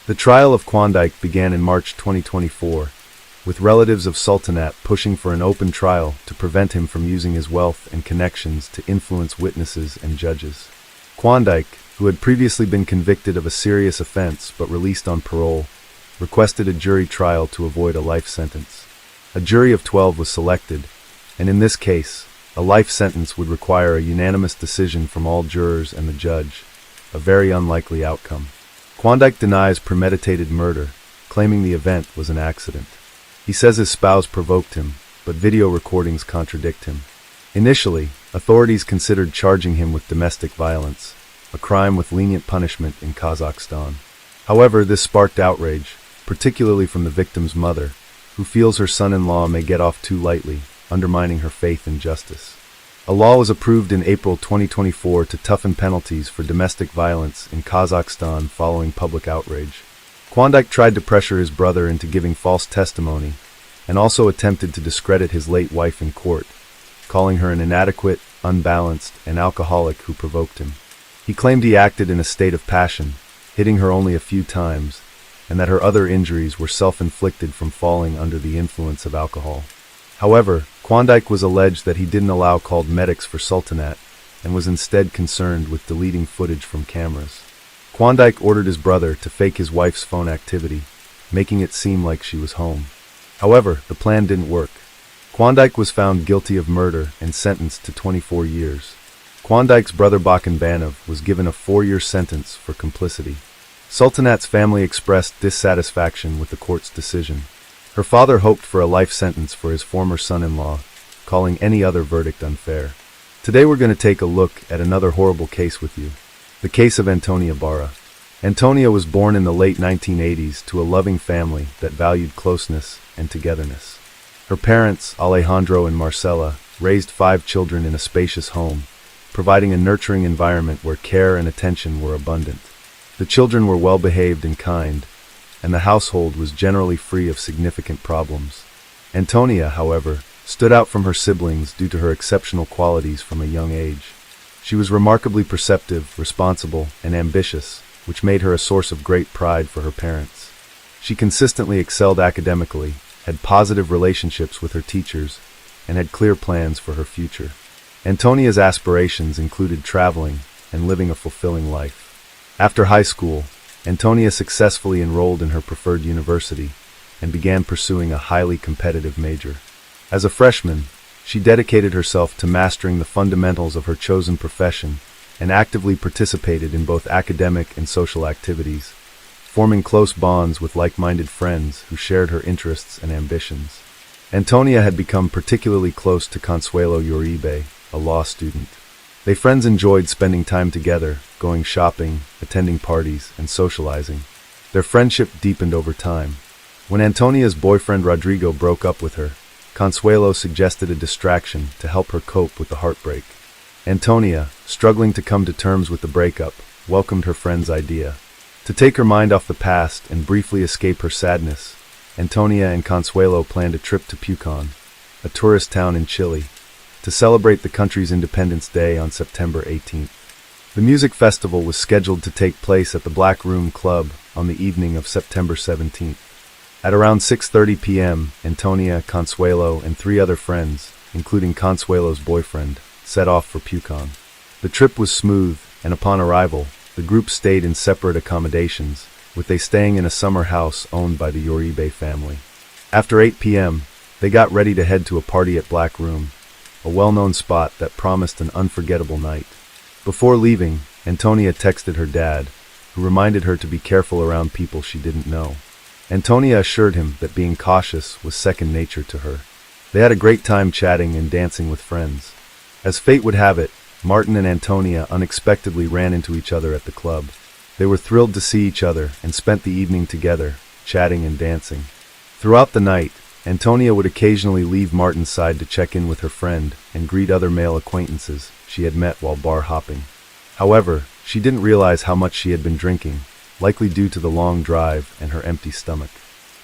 The trial of Klondike began in March 2024, with relatives of Sultanat pushing for an open trial to prevent him from using his wealth and connections to influence witnesses and judges. Klondike, who had previously been convicted of a serious offense but released on parole, requested a jury trial to avoid a life sentence. A jury of 12 was selected, and in this case, a life sentence would require a unanimous decision from all jurors and the judge, a very unlikely outcome. Klondike denies premeditated murder, claiming the event was an accident. He says his spouse provoked him, but video recordings contradict him. Initially, authorities considered charging him with domestic violence, a crime with lenient punishment in Kazakhstan. However, this sparked outrage, particularly from the victim's mother, who feels her son-in-law may get off too lightly, undermining her faith in justice. A law was approved in April 2024 to toughen penalties for domestic violence in Kazakhstan following public outrage. Klondike tried to pressure his brother into giving false testimony, and also attempted to discredit his late wife in court, calling her an inadequate, unbalanced, and alcoholic who provoked him. He claimed he acted in a state of passion, hitting her only a few times, and that her other injuries were self-inflicted from falling under the influence of alcohol. However, Klondike was alleged that he didn't allow called medics for Sultanat, and was instead concerned with deleting footage from cameras. Klondike ordered his brother to fake his wife's phone activity, making it seem like she was home. However, the plan didn't work. Klondike was found guilty of murder and sentenced to 24 years. Klondike's brother Bakun Banov was given a 4-year sentence for complicity. Sultanat's family expressed dissatisfaction with the court's decision. Her father hoped for a life sentence for his former son-in-law, calling any other verdict unfair. Today we're going to take a look at another horrible case with you. The case of Antonia Barra. Antonia was born in the late 1980s to a loving family that valued closeness and togetherness. Her parents, Alejandro and Marcela, raised 5 children in a spacious home, providing a nurturing environment where care and attention were abundant. The children were well-behaved and kind, and the household was generally free of significant problems. Antonia, however, stood out from her siblings due to her exceptional qualities from a young age. She was remarkably perceptive, responsible, and ambitious, which made her a source of great pride for her parents. She consistently excelled academically, had positive relationships with her teachers, and had clear plans for her future. Antonia's aspirations included traveling and living a fulfilling life. After high school, Antonia successfully enrolled in her preferred university and began pursuing a highly competitive major. As a freshman, she dedicated herself to mastering the fundamentals of her chosen profession and actively participated in both academic and social activities, forming close bonds with like-minded friends who shared her interests and ambitions. Antonia had become particularly close to Consuelo Uribe, a law student. They friends enjoyed spending time together, going shopping, attending parties, and socializing. Their friendship deepened over time. When Antonia's boyfriend Rodrigo broke up with her, Consuelo suggested a distraction to help her cope with the heartbreak. Antonia, struggling to come to terms with the breakup, welcomed her friend's idea. To take her mind off the past and briefly escape her sadness, Antonia and Consuelo planned a trip to Pucón, a tourist town in Chile, to celebrate the country's Independence Day on September 18th. The music festival was scheduled to take place at the Black Room Club on the evening of September 17th. At around 6:30 p.m., Antonia, Consuelo, and 3 other friends, including Consuelo's boyfriend, set off for Pucón. The trip was smooth, and upon arrival, the group stayed in separate accommodations, with they staying in a summer house owned by the Uribe family. After 8 p.m., they got ready to head to a party at Black Room, a well-known spot that promised an unforgettable night. Before leaving, Antonia texted her dad, who reminded her to be careful around people she didn't know. Antonia assured him that being cautious was second nature to her. They had a great time chatting and dancing with friends. As fate would have it, Martin and Antonia unexpectedly ran into each other at the club. They were thrilled to see each other and spent the evening together, chatting and dancing. Throughout the night, Antonia would occasionally leave Martin's side to check in with her friend and greet other male acquaintances she had met while bar hopping. However, she didn't realize how much she had been drinking, likely due to the long drive and her empty stomach.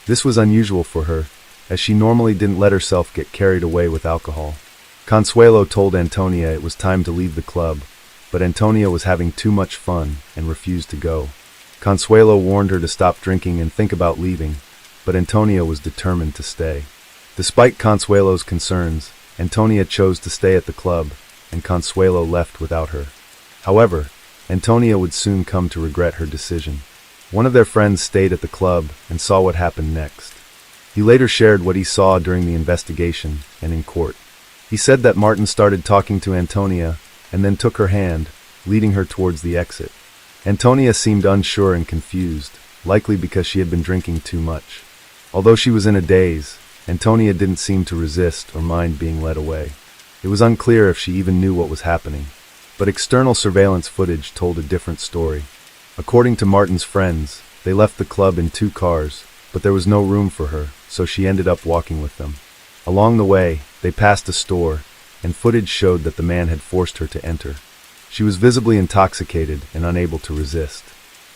This was unusual for her, as she normally didn't let herself get carried away with alcohol. Consuelo told Antonia it was time to leave the club, but Antonia was having too much fun and refused to go. Consuelo warned her to stop drinking and think about leaving, but Antonia was determined to stay. Despite Consuelo's concerns, Antonia chose to stay at the club, and Consuelo left without her. However, Antonia would soon come to regret her decision. One of their friends stayed at the club and saw what happened next. He later shared what he saw during the investigation and in court. He said that Martin started talking to Antonia and then took her hand, leading her towards the exit. Antonia seemed unsure and confused, likely because she had been drinking too much. Although she was in a daze, Antonia didn't seem to resist or mind being led away. It was unclear if she even knew what was happening, but external surveillance footage told a different story. According to Martin's friends, they left the club in 2 cars, but there was no room for her, so she ended up walking with them. Along the way, they passed a store, and footage showed that the man had forced her to enter. She was visibly intoxicated and unable to resist.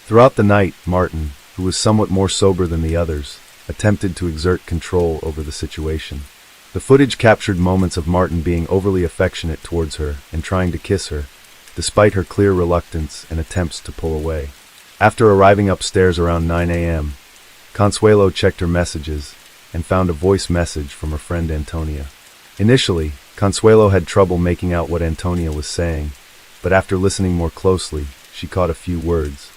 Throughout the night, Martin, who was somewhat more sober than the others, attempted to exert control over the situation. The footage captured moments of Martin being overly affectionate towards her and trying to kiss her, despite her clear reluctance and attempts to pull away. After arriving upstairs around 9 a.m., Consuelo checked her messages and found a voice message from her friend Antonia. Initially, Consuelo had trouble making out what Antonia was saying, but after listening more closely, she caught a few words.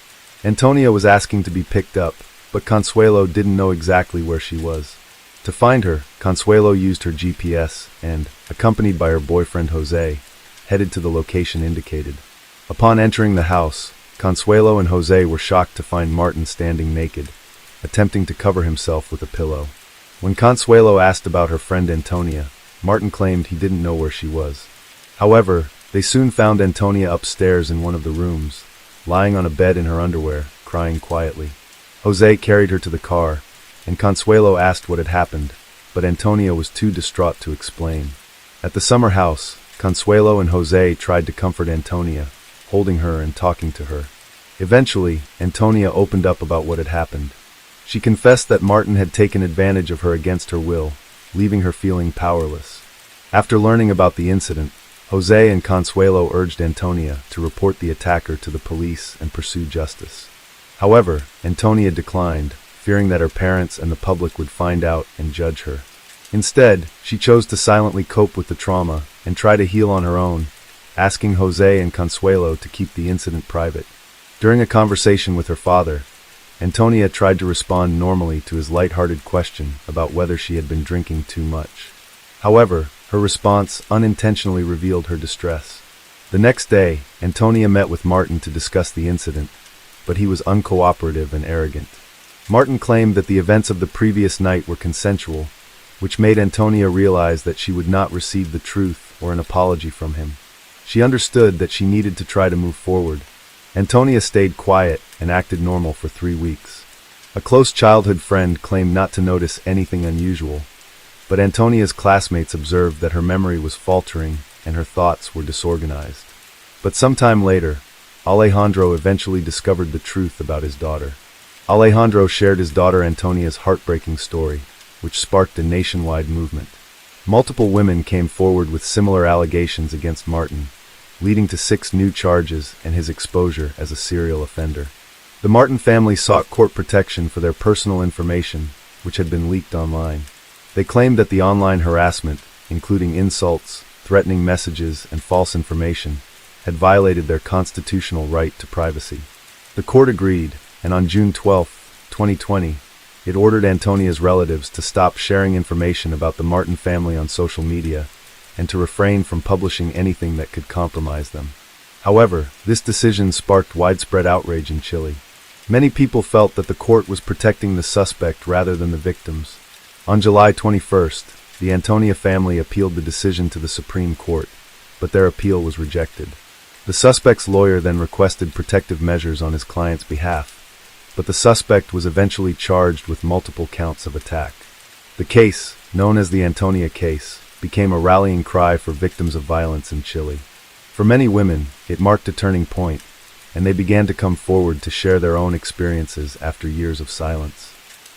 Antonia was asking to be picked up, but Consuelo didn't know exactly where she was. To find her, Consuelo used her GPS and, accompanied by her boyfriend Jose, headed to the location indicated. Upon entering the house, Consuelo and Jose were shocked to find Martin standing naked, attempting to cover himself with a pillow. When Consuelo asked about her friend Antonia, Martin claimed he didn't know where she was. However, they soon found Antonia upstairs in one of the rooms, lying on a bed in her underwear, crying quietly. Jose carried her to the car, and Consuelo asked what had happened, but Antonia was too distraught to explain. At the summer house, Consuelo and Jose tried to comfort Antonia, holding her and talking to her. Eventually, Antonia opened up about what had happened. She confessed that Martin had taken advantage of her against her will, leaving her feeling powerless. After learning about the incident, Jose and Consuelo urged Antonia to report the attacker to the police and pursue justice. However, Antonia declined, fearing that her parents and the public would find out and judge her. Instead, she chose to silently cope with the trauma and try to heal on her own, asking Jose and Consuelo to keep the incident private. During a conversation with her father, Antonia tried to respond normally to his light-hearted question about whether she had been drinking too much. However, her response unintentionally revealed her distress. The next day, Antonia met with Martin to discuss the incident, but he was uncooperative and arrogant. Martin claimed that the events of the previous night were consensual, which made Antonia realize that she would not receive the truth or an apology from him. She understood that she needed to try to move forward. Antonia stayed quiet and acted normal for 3 weeks. A close childhood friend claimed not to notice anything unusual, but Antonia's classmates observed that her memory was faltering and her thoughts were disorganized. But sometime later, Alejandro eventually discovered the truth about his daughter. Alejandro shared his daughter Antonia's heartbreaking story, which sparked a nationwide movement. Multiple women came forward with similar allegations against Martin, leading to 6 new charges and his exposure as a serial offender. The Martin family sought court protection for their personal information, which had been leaked online. They claimed that the online harassment, including insults, threatening messages, and false information, had violated their constitutional right to privacy. The court agreed, and on June 12, 2020, it ordered Antonia's relatives to stop sharing information about the Martin family on social media and to refrain from publishing anything that could compromise them. However, this decision sparked widespread outrage in Chile. Many people felt that the court was protecting the suspect rather than the victims. On July 21st, the Antonia family appealed the decision to the Supreme Court, but their appeal was rejected. The suspect's lawyer then requested protective measures on his client's behalf, but the suspect was eventually charged with multiple counts of attack. The case, known as the Antonia case, became a rallying cry for victims of violence in Chile. For many women, it marked a turning point, and they began to come forward to share their own experiences after years of silence.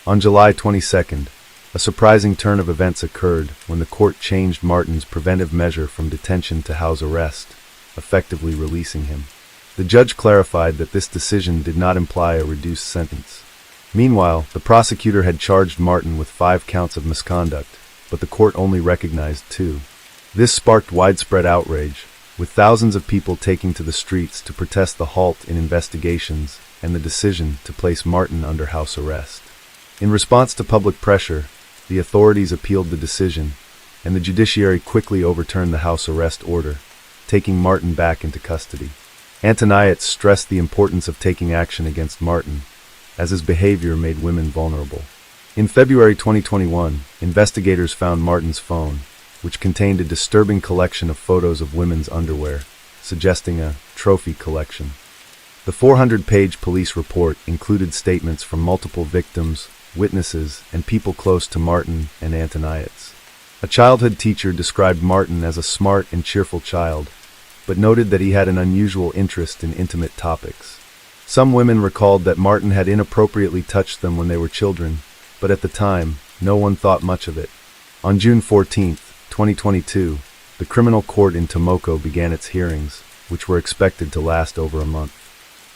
On July 22nd, a surprising turn of events occurred when the court changed Martin's preventive measure from detention to house arrest, effectively releasing him. The judge clarified that this decision did not imply a reduced sentence. Meanwhile, the prosecutor had charged Martin with 5 counts of misconduct, but the court only recognized 2. This sparked widespread outrage, with thousands of people taking to the streets to protest the halt in investigations and the decision to place Martin under house arrest. In response to public pressure, the authorities appealed the decision, and the judiciary quickly overturned the house arrest order, taking Martin back into custody. Antoniades stressed the importance of taking action against Martin, as his behavior made women vulnerable. In February 2021, investigators found Martin's phone, which contained a disturbing collection of photos of women's underwear, suggesting a trophy collection. The 400-page police report included statements from multiple victims, witnesses, and people close to Martin and Antoniades. A childhood teacher described Martin as a smart and cheerful child, but noted that he had an unusual interest in intimate topics. Some women recalled that Martin had inappropriately touched them when they were children, but at the time, no one thought much of it. On June 14, 2022, the criminal court in Tomoko began its hearings, which were expected to last over a month.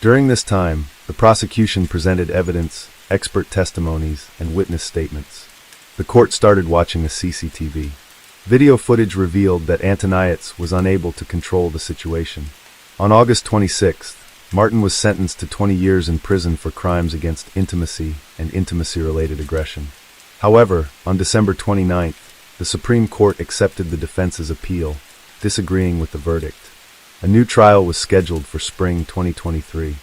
During this time, the prosecution presented evidence, expert testimonies, and witness statements. The court started watching the CCTV. Video footage revealed that Antoniades was unable to control the situation. On August 26th, Martin was sentenced to 20 years in prison for crimes against intimacy and intimacy-related aggression. However, on December 29th, the Supreme Court accepted the defense's appeal, disagreeing with the verdict. A new trial was scheduled for spring 2023.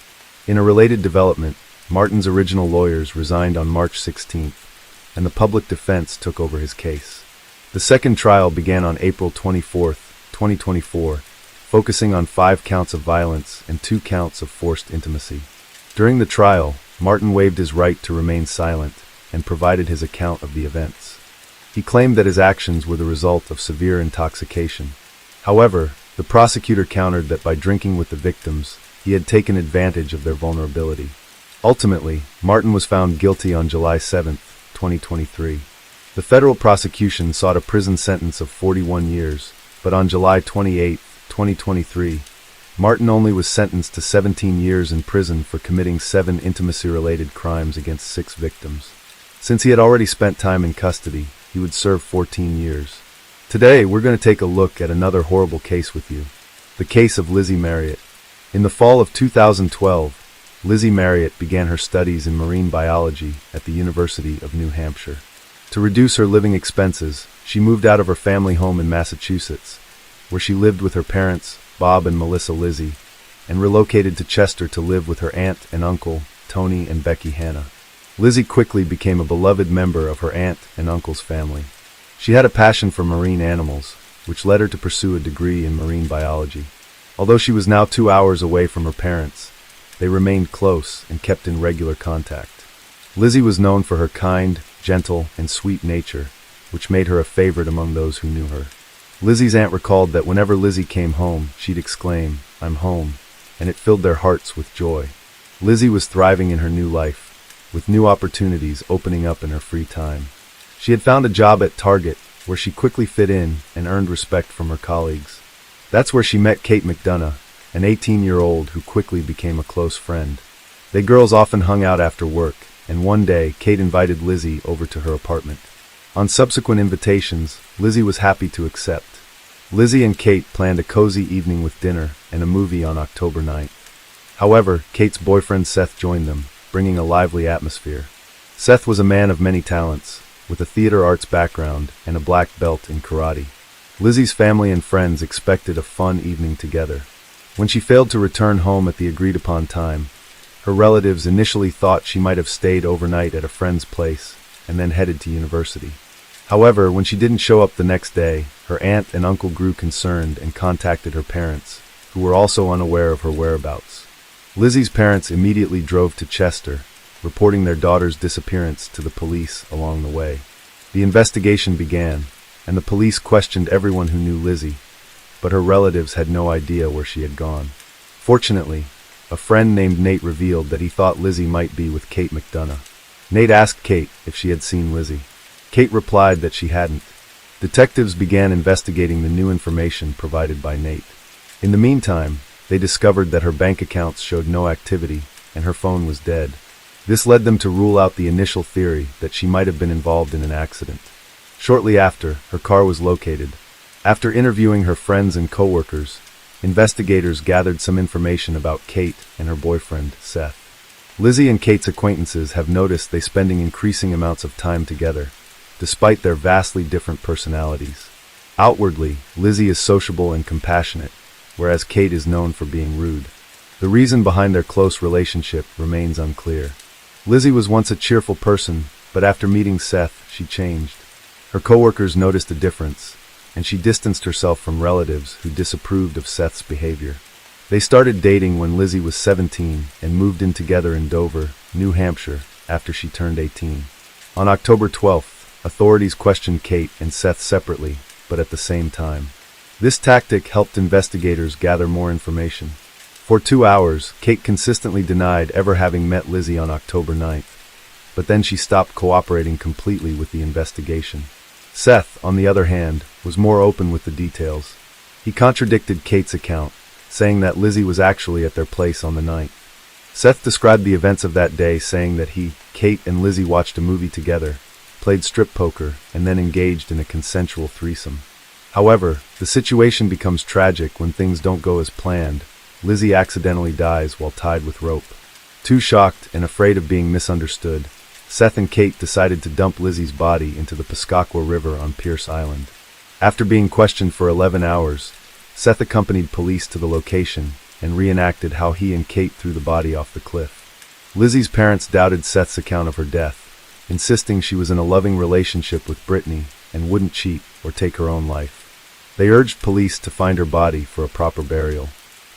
In a related development, Martin's original lawyers resigned on March 16th, and the public defense took over his case. The second trial began on April 24, 2024, focusing on 5 counts of violence and 2 counts of forced intimacy. During the trial, Martin waived his right to remain silent and provided his account of the events. He claimed that his actions were the result of severe intoxication. However, the prosecutor countered that by drinking with the victims, he had taken advantage of their vulnerability. Ultimately, Martin was found guilty on July 7, 2023. The federal prosecution sought a prison sentence of 41 years, but on July 28, 2023, Martin only was sentenced to 17 years in prison for committing 7 intimacy-related crimes against 6 victims. Since he had already spent time in custody, he would serve 14 years. Today, we're going to take a look at another horrible case with you. The case of Lizzie Marriott. In the fall of 2012, Lizzie Marriott began her studies in marine biology at the University of New Hampshire. To reduce her living expenses, she moved out of her family home in Massachusetts, where she lived with her parents, Bob and Melissa Lizzie, and relocated to Chester to live with her aunt and uncle, Tony and Becky Hannah. Lizzie quickly became a beloved member of her aunt and uncle's family. She had a passion for marine animals, which led her to pursue a degree in marine biology. Although she was now 2 hours away from her parents, they remained close and kept in regular contact. Lizzie was known for her kind, gentle, and sweet nature, which made her a favorite among those who knew her. Lizzie's aunt recalled that whenever Lizzie came home, she'd exclaim, "I'm home," and it filled their hearts with joy. Lizzie was thriving in her new life, with new opportunities opening up in her free time. She had found a job at Target, where she quickly fit in and earned respect from her colleagues. That's where she met Kate McDonough, an 18-year-old who quickly became a close friend. They girls often hung out after work, and one day, Kate invited Lizzie over to her apartment. On subsequent invitations, Lizzie was happy to accept. Lizzie and Kate planned a cozy evening with dinner and a movie on October 9th. However, Kate's boyfriend Seth joined them, bringing a lively atmosphere. Seth was a man of many talents, with a theater arts background and a black belt in karate. Lizzie's family and friends expected a fun evening together. When she failed to return home at the agreed-upon time, her relatives initially thought she might have stayed overnight at a friend's place and then headed to university. However, when she didn't show up the next day, her aunt and uncle grew concerned and contacted her parents, who were also unaware of her whereabouts. Lizzie's parents immediately drove to Chester, reporting their daughter's disappearance to the police along the way. The investigation began, and the police questioned everyone who knew Lizzie, but her relatives had no idea where she had gone. Fortunately, a friend named Nate revealed that he thought Lizzie might be with Kate McDonough. Nate asked Kate if she had seen Lizzie. Kate replied that she hadn't. Detectives began investigating the new information provided by Nate. In the meantime, they discovered that her bank accounts showed no activity and her phone was dead. This led them to rule out the initial theory that she might have been involved in an accident. Shortly after, her car was located. After interviewing her friends and coworkers, investigators gathered some information about Kate and her boyfriend, Seth. Lizzie and Kate's acquaintances have noticed they spending increasing amounts of time together, despite their vastly different personalities. Outwardly, Lizzie is sociable and compassionate, whereas Kate is known for being rude. The reason behind their close relationship remains unclear. Lizzie was once a cheerful person, but after meeting Seth, she changed. Her coworkers noticed a difference, and she distanced herself from relatives who disapproved of Seth's behavior. They started dating when Lizzie was 17 and moved in together in Dover, New Hampshire, after she turned 18. On October 12th, authorities questioned Kate and Seth separately, but at the same time. This tactic helped investigators gather more information. For 2 hours, Kate consistently denied ever having met Lizzie on October 9th, but then she stopped cooperating completely with the investigation. Seth, on the other hand, was more open with the details. He contradicted Kate's account, saying that Lizzie was actually at their place on the 9th. Seth described the events of that day, saying that he, Kate, and Lizzie watched a movie together, played strip poker, and then engaged in a consensual threesome. However, the situation becomes tragic when things don't go as planned. Lizzie accidentally dies while tied with rope. Too shocked and afraid of being misunderstood, Seth and Kate decided to dump Lizzie's body into the Piscataqua River on Pierce Island. After being questioned for 11 hours, Seth accompanied police to the location and reenacted how he and Kate threw the body off the cliff. Lizzie's parents doubted Seth's account of her death, insisting she was in a loving relationship with Brittany and wouldn't cheat or take her own life. They urged police to find her body for a proper burial.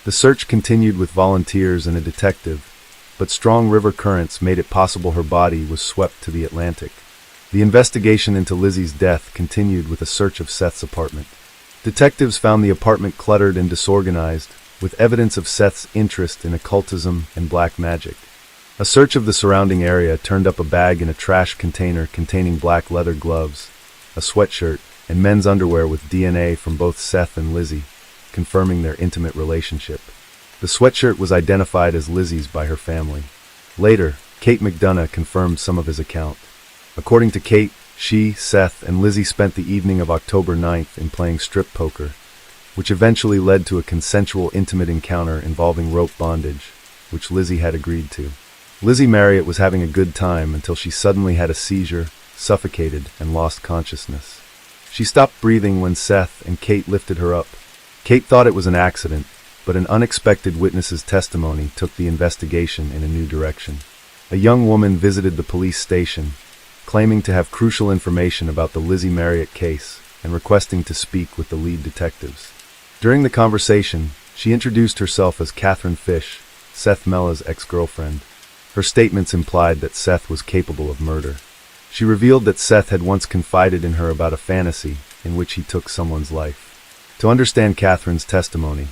The search continued with volunteers and a detective, but strong river currents made it possible her body was swept to the Atlantic. The investigation into Lizzie's death continued with a search of Seth's apartment. Detectives found the apartment cluttered and disorganized, with evidence of Seth's interest in occultism and black magic. A search of the surrounding area turned up a bag in a trash container containing black leather gloves, a sweatshirt, and men's underwear with DNA from both Seth and Lizzie, confirming their intimate relationship. The sweatshirt was identified as Lizzie's by her family. Later, Kate McDonough confirmed some of his account. According to Kate, she, Seth, and Lizzie spent the evening of October 9th in playing strip poker, which eventually led to a consensual intimate encounter involving rope bondage, which Lizzie had agreed to. Lizzie Marriott was having a good time until she suddenly had a seizure, suffocated, and lost consciousness. She stopped breathing when Seth and Kate lifted her up. Kate thought it was an accident, but an unexpected witness's testimony took the investigation in a new direction. A young woman visited the police station, claiming to have crucial information about the Lizzie Marriott case and requesting to speak with the lead detectives. During the conversation, she introduced herself as Catherine Fish, Seth Mella's ex-girlfriend. Her statements implied that Seth was capable of murder. She revealed that Seth had once confided in her about a fantasy in which he took someone's life. To understand Catherine's testimony,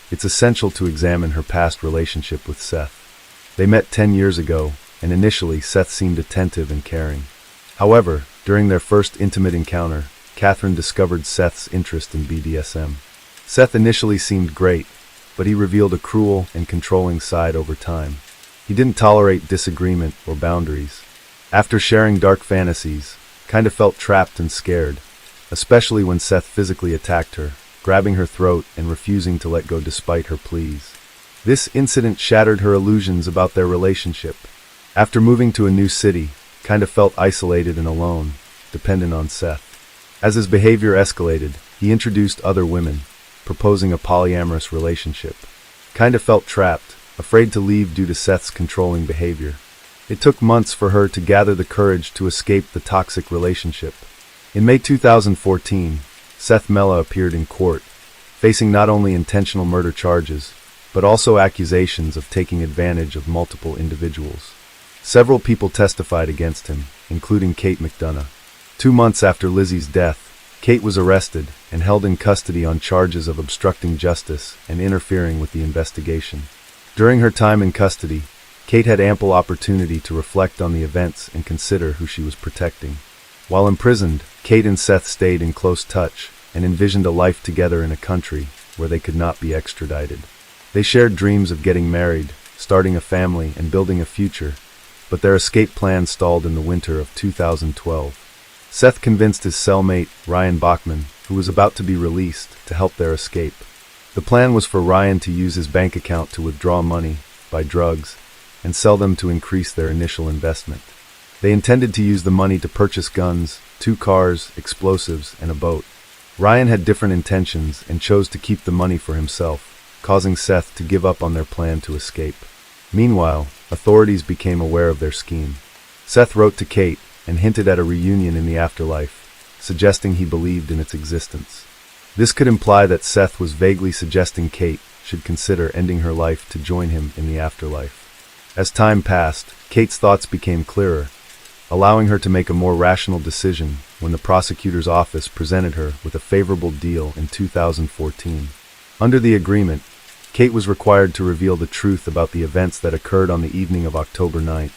it's essential to examine her past relationship with Seth. They met 10 years ago, and initially Seth seemed attentive and caring. However, during their first intimate encounter, Catherine discovered Seth's interest in BDSM. Seth initially seemed great, but he revealed a cruel and controlling side over time. He didn't tolerate disagreement or boundaries. After sharing dark fantasies, kind of felt trapped and scared, especially when Seth physically attacked her, grabbing her throat and refusing to let go despite her pleas. This incident shattered her illusions about their relationship. After moving to a new city, kind of felt isolated and alone, dependent on Seth. As his behavior escalated, he introduced other women, proposing a polyamorous relationship. Kind of felt trapped, afraid to leave due to Seth's controlling behavior. It took months for her to gather the courage to escape the toxic relationship. In May 2014, Seth Mella appeared in court, facing not only intentional murder charges, but also accusations of taking advantage of multiple individuals. Several people testified against him, including Kate McDonough. 2 months after Lizzie's death, Kate was arrested and held in custody on charges of obstructing justice and interfering with the investigation. During her time in custody, Kate had ample opportunity to reflect on the events and consider who she was protecting. While imprisoned, Kate and Seth stayed in close touch and envisioned a life together in a country where they could not be extradited. They shared dreams of getting married, starting a family, and building a future, but their escape plan stalled in the winter of 2012. Seth convinced his cellmate, Ryan Bachman, who was about to be released, to help their escape. The plan was for Ryan to use his bank account to withdraw money, buy drugs, and sell them to increase their initial investment. They intended to use the money to purchase guns, 2 cars, explosives, and a boat. Ryan had different intentions and chose to keep the money for himself, causing Seth to give up on their plan to escape. Meanwhile, authorities became aware of their scheme. Seth wrote to Kate and hinted at a reunion in the afterlife, suggesting he believed in its existence. This could imply that Seth was vaguely suggesting Kate should consider ending her life to join him in the afterlife. As time passed, Kate's thoughts became clearer, allowing her to make a more rational decision when the prosecutor's office presented her with a favorable deal in 2014. Under the agreement, Kate was required to reveal the truth about the events that occurred on the evening of October 9th,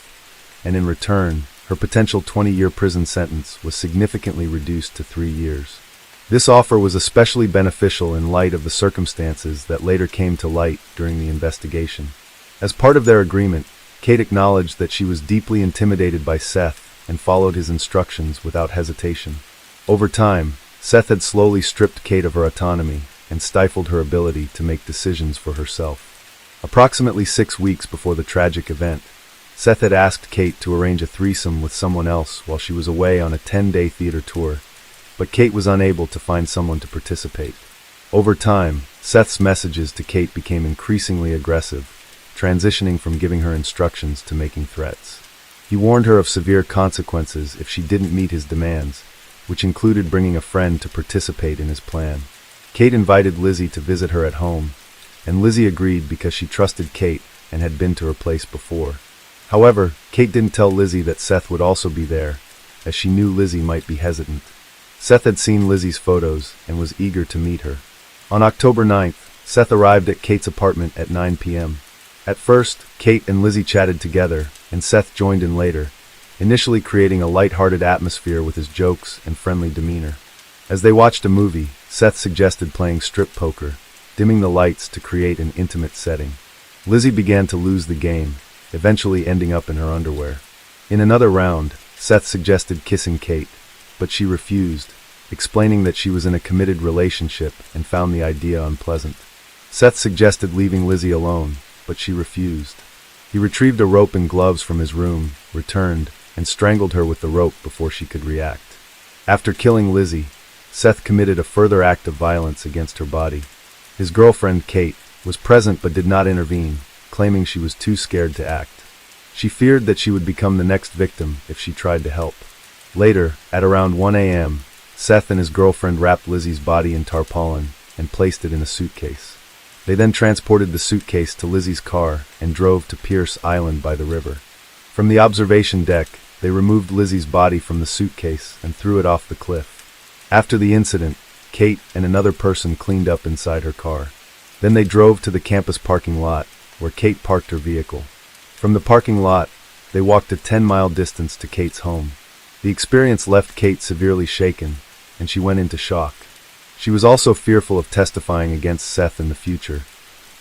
and in return, her potential 20-year prison sentence was significantly reduced to 3 years. This offer was especially beneficial in light of the circumstances that later came to light during the investigation. As part of their agreement, Kate acknowledged that she was deeply intimidated by Seth and followed his instructions without hesitation. Over time, Seth had slowly stripped Kate of her autonomy and stifled her ability to make decisions for herself. Approximately 6 weeks before the tragic event, Seth had asked Kate to arrange a threesome with someone else while she was away on a 10-day theater tour, but Kate was unable to find someone to participate. Over time, Seth's messages to Kate became increasingly aggressive, transitioning from giving her instructions to making threats. He warned her of severe consequences if she didn't meet his demands, which included bringing a friend to participate in his plan. Kate invited Lizzie to visit her at home, and Lizzie agreed because she trusted Kate and had been to her place before. However, Kate didn't tell Lizzie that Seth would also be there, as she knew Lizzie might be hesitant. Seth had seen Lizzie's photos and was eager to meet her. On October 9th, Seth arrived at Kate's apartment at 9 p.m. At first, Kate and Lizzie chatted together, and Seth joined in later, initially creating a light-hearted atmosphere with his jokes and friendly demeanor. As they watched a movie, Seth suggested playing strip poker, dimming the lights to create an intimate setting. Lizzie began to lose the game, eventually ending up in her underwear. In another round, Seth suggested kissing Kate, but she refused, explaining that she was in a committed relationship and found the idea unpleasant. Seth suggested leaving Lizzie alone, but she refused. He retrieved a rope and gloves from his room, returned, and strangled her with the rope before she could react. After killing Lizzie, Seth committed a further act of violence against her body. His girlfriend, Kate, was present but did not intervene, claiming she was too scared to act. She feared that she would become the next victim if she tried to help. Later, at around 1 a.m., Seth and his girlfriend wrapped Lizzie's body in tarpaulin and placed it in a suitcase. They then transported the suitcase to Lizzie's car and drove to Pierce Island by the river. From the observation deck, they removed Lizzie's body from the suitcase and threw it off the cliff. After the incident, Kate and another person cleaned up inside her car. Then they drove to the campus parking lot, where Kate parked her vehicle. From the parking lot, they walked a 10-mile distance to Kate's home. The experience left Kate severely shaken, and she went into shock. She was also fearful of testifying against Seth in the future,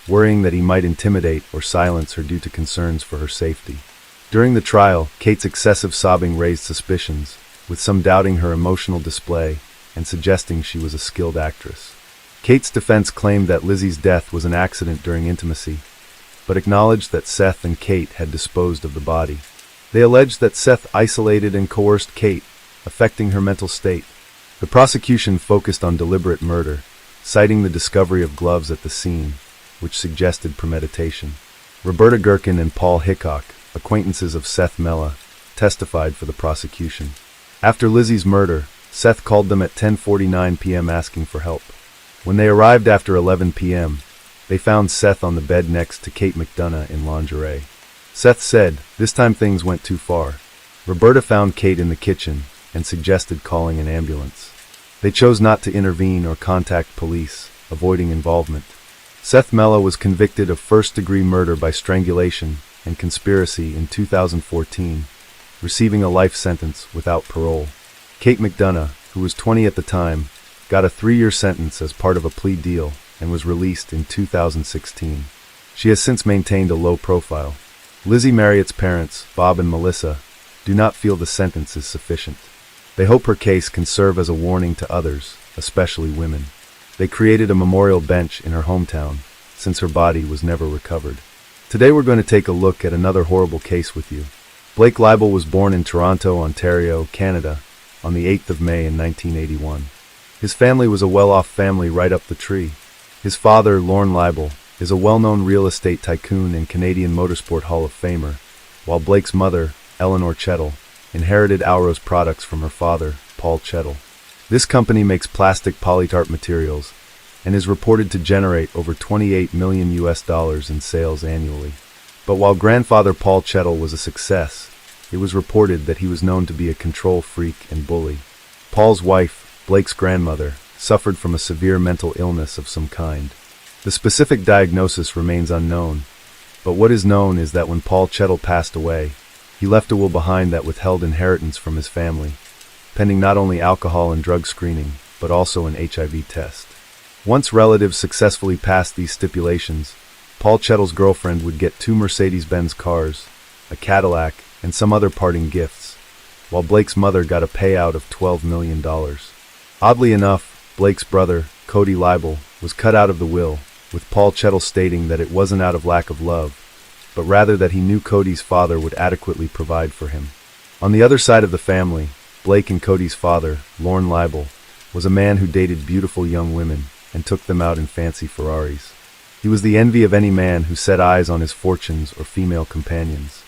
worrying that he might intimidate or silence her due to concerns for her safety. During the trial, Kate's excessive sobbing raised suspicions, with some doubting her emotional display and suggesting she was a skilled actress. Kate's defense claimed that Lizzie's death was an accident during intimacy, but acknowledged that Seth and Kate had disposed of the body. They alleged that Seth isolated and coerced Kate, affecting her mental state. The prosecution focused on deliberate murder, citing the discovery of gloves at the scene, which suggested premeditation. Roberta Gherkin and Paul Hickok, acquaintances of Seth Mella, testified for the prosecution. After Lizzie's murder, Seth called them at 10:49 p.m. asking for help. When they arrived after 11 p.m., they found Seth on the bed next to Kate McDonough in lingerie. Seth said, "This time things went too far." Roberta found Kate in the kitchen and suggested calling an ambulance. They chose not to intervene or contact police, avoiding involvement. Seth Mella was convicted of first-degree murder by strangulation and conspiracy in 2014, receiving a life sentence without parole. Kate McDonough, who was 20 at the time, got a 3-year sentence as part of a plea deal and was released in 2016. She has since maintained a low profile. Lizzie Marriott's parents, Bob and Melissa, do not feel the sentence is sufficient. They hope her case can serve as a warning to others, especially women. They created a memorial bench in her hometown, since her body was never recovered. Today we're going to take a look at another horrible case with you. Blake Leibel was born in Toronto, Ontario, Canada, on the 8th of May in 1981. His family was a well-off family right up the tree. His father, Lorne Leibel, is a well-known real estate tycoon and Canadian Motorsport Hall of Famer, while Blake's mother, Eleanor Chettle, inherited Alros products from her father, Paul Chettle. This company makes plastic polytart materials and is reported to generate over $28 million in sales annually. But while grandfather Paul Chettle was a success, it was reported that he was known to be a control freak and bully. Paul's wife, Blake's grandmother, suffered from a severe mental illness of some kind. The specific diagnosis remains unknown, but what is known is that when Paul Chettle passed away, he left a will behind that withheld inheritance from his family, pending not only alcohol and drug screening, but also an HIV test. Once relatives successfully passed these stipulations, Paul Chettle's girlfriend would get 2 Mercedes-Benz cars, a Cadillac, and some other parting gifts, while Blake's mother got a payout of $12 million. Oddly enough, Blake's brother, Cody Leibel, was cut out of the will, with Paul Chettle stating that it wasn't out of lack of love, but rather that he knew Cody's father would adequately provide for him. On the other side of the family, Blake and Cody's father, Lorne Leibel, was a man who dated beautiful young women and took them out in fancy Ferraris. He was the envy of any man who set eyes on his fortunes or female companions.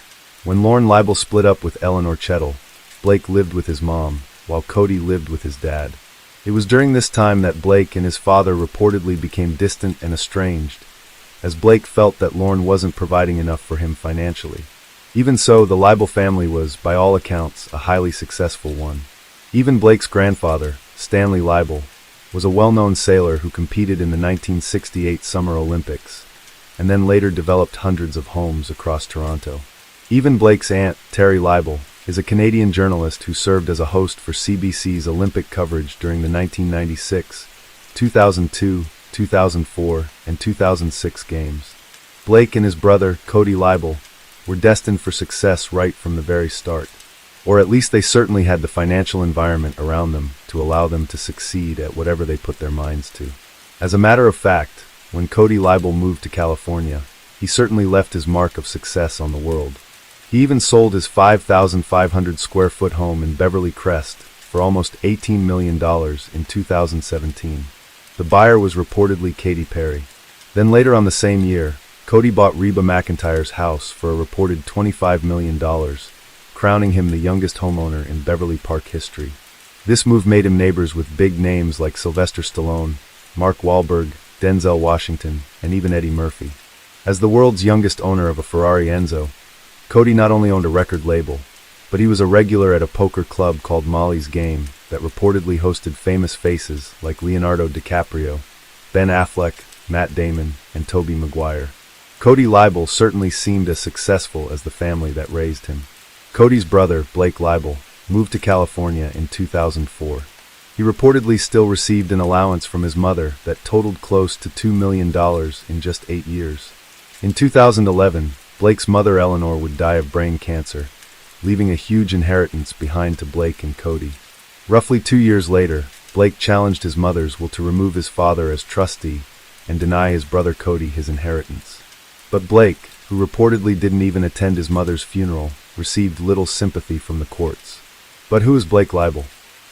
When Lorne Libel split up with Eleanor Chettle, Blake lived with his mom, while Cody lived with his dad. It was during this time that Blake and his father reportedly became distant and estranged, as Blake felt that Lorne wasn't providing enough for him financially. Even so, the Libel family was, by all accounts, a highly successful one. Even Blake's grandfather, Stanley Libel, was a well-known sailor who competed in the 1968 Summer Olympics, and then later developed hundreds of homes across Toronto. Even Blake's aunt, Terry Libel, is a Canadian journalist who served as a host for CBC's Olympic coverage during the 1996, 2002, 2004, and 2006 games. Blake and his brother, Cody Libel, were destined for success right from the very start. Or at least they certainly had the financial environment around them to allow them to succeed at whatever they put their minds to. As a matter of fact, when Cody Libel moved to California, he certainly left his mark of success on the world. He even sold his 5,500 square foot home in Beverly Crest for almost $18 million in 2017. The buyer was reportedly Katy Perry. Then later on the same year, Cody bought Reba McEntire's house for a reported $25 million, crowning him the youngest homeowner in Beverly Park history. This move made him neighbors with big names like Sylvester Stallone, Mark Wahlberg, Denzel Washington, and even Eddie Murphy. As the world's youngest owner of a Ferrari Enzo, Cody not only owned a record label, but he was a regular at a poker club called Molly's Game that reportedly hosted famous faces like Leonardo DiCaprio, Ben Affleck, Matt Damon, and Tobey Maguire. Cody Libel certainly seemed as successful as the family that raised him. Cody's brother, Blake Libel, moved to California in 2004. He reportedly still received an allowance from his mother that totaled close to $2 million in just 8 years. In 2011, Blake's mother Eleanor would die of brain cancer, leaving a huge inheritance behind to Blake and Cody. Roughly 2 years later, Blake challenged his mother's will to remove his father as trustee and deny his brother Cody his inheritance. But Blake, who reportedly didn't even attend his mother's funeral, received little sympathy from the courts. But who is Blake Libel?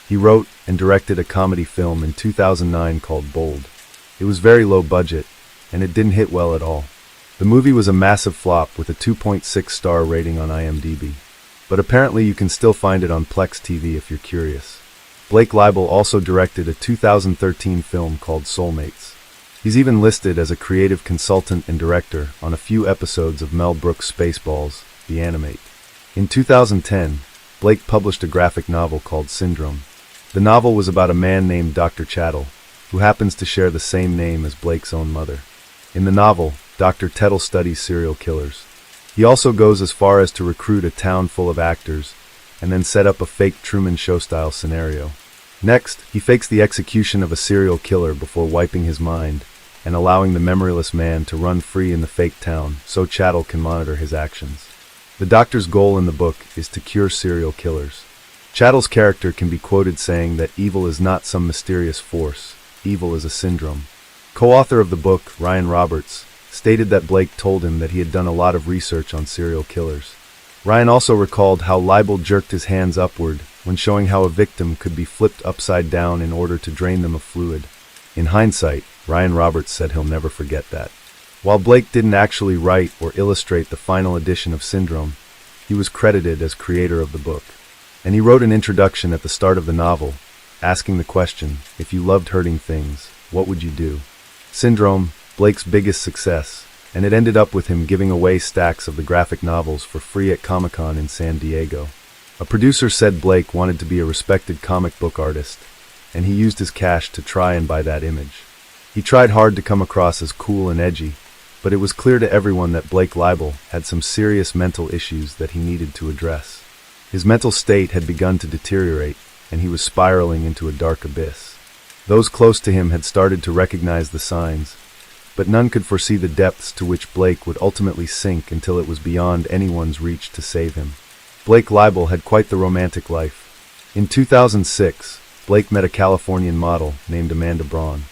He wrote and directed a comedy film in 2009 called Bold. It was very low budget, and it didn't hit well at all. The movie was a massive flop with a 2.6-star rating on IMDb. But apparently you can still find it on Plex TV if you're curious. Blake Libel also directed a 2013 film called Soulmates. He's even listed as a creative consultant and director on a few episodes of Mel Brooks' Spaceballs, The Animate. In 2010, Blake published a graphic novel called Syndrome. The novel was about a man named Dr. Chattel, who happens to share the same name as Blake's own mother. In the novel, Dr. Chettle studies serial killers. He also goes as far as to recruit a town full of actors and then set up a fake Truman Show-style scenario. Next, he fakes the execution of a serial killer before wiping his mind and allowing the memoryless man to run free in the fake town so Chattel can monitor his actions. The doctor's goal in the book is to cure serial killers. Chattel's character can be quoted saying that evil is not some mysterious force, evil is a syndrome. Co-author of the book, Ryan Roberts, stated that Blake told him that he had done a lot of research on serial killers. Ryan also recalled how Libel jerked his hands upward when showing how a victim could be flipped upside down in order to drain them of fluid. In hindsight, Ryan Roberts said he'll never forget that. While Blake didn't actually write or illustrate the final edition of Syndrome, he was credited as creator of the book. And he wrote an introduction at the start of the novel, asking the question, if you loved hurting things, what would you do? Syndrome, Blake's biggest success, and it ended up with him giving away stacks of the graphic novels for free at Comic-Con in San Diego. A producer said Blake wanted to be a respected comic book artist, and he used his cash to try and buy that image. He tried hard to come across as cool and edgy, but it was clear to everyone that Blake Libel had some serious mental issues that he needed to address. His mental state had begun to deteriorate, and he was spiraling into a dark abyss. Those close to him had started to recognize the signs, but none could foresee the depths to which Blake would ultimately sink until it was beyond anyone's reach to save him. Blake Libel had quite the romantic life. In 2006, Blake met a Californian model named Amanda Braun.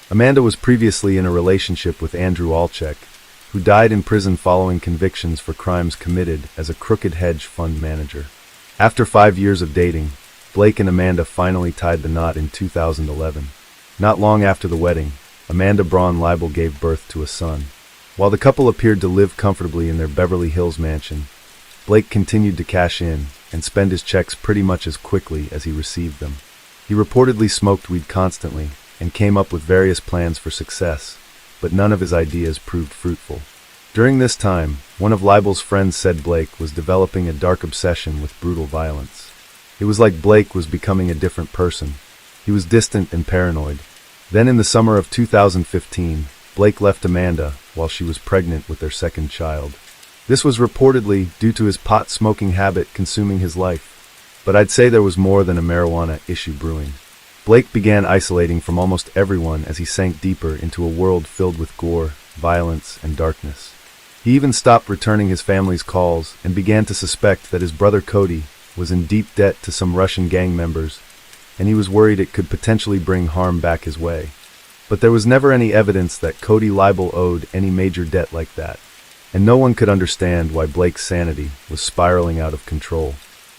Amanda was previously in a relationship with Andrew Alchek, who died in prison following convictions for crimes committed as a crooked hedge fund manager. After 5 years of dating, Blake and Amanda finally tied the knot in 2011. Not long after the wedding, Amanda Braun Libel gave birth to a son. While the couple appeared to live comfortably in their Beverly Hills mansion, Blake continued to cash in and spend his checks pretty much as quickly as he received them. He reportedly smoked weed constantly and came up with various plans for success, but none of his ideas proved fruitful. During this time, one of Libel's friends said Blake was developing a dark obsession with brutal violence. It was like Blake was becoming a different person. He was distant and paranoid. Then in the summer of 2015, Blake left Amanda while she was pregnant with their second child. This was reportedly due to his pot-smoking habit consuming his life. But I'd say there was more than a marijuana issue brewing. Blake began isolating from almost everyone as he sank deeper into a world filled with gore, violence, and darkness. He even stopped returning his family's calls and began to suspect that his brother Cody was in deep debt to some Russian gang members, and he was worried it could potentially bring harm back his way. But there was never any evidence that Cody Libel owed any major debt like that, and no one could understand why Blake's sanity was spiraling out of control.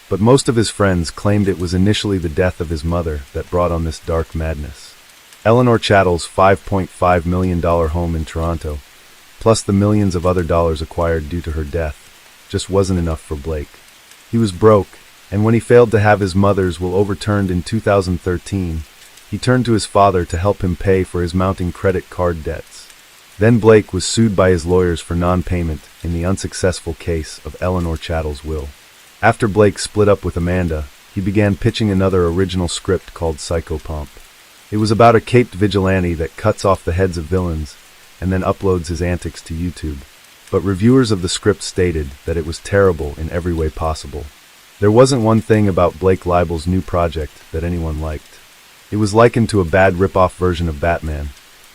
But most of his friends claimed it was initially the death of his mother that brought on this dark madness. Eleanor Chattel's $5.5 million home in Toronto, plus the millions of other dollars acquired due to her death, just wasn't enough for Blake. He was broke, and when he failed to have his mother's will overturned in 2013, he turned to his father to help him pay for his mounting credit card debts. Then Blake was sued by his lawyers for non-payment in the unsuccessful case of Eleanor Chattel's will. After Blake split up with Amanda, he began pitching another original script called Psychopomp. It was about a caped vigilante that cuts off the heads of villains and then uploads his antics to YouTube. But reviewers of the script stated that it was terrible in every way possible. There wasn't one thing about Blake Libel's new project that anyone liked. It was likened to a bad rip-off version of Batman,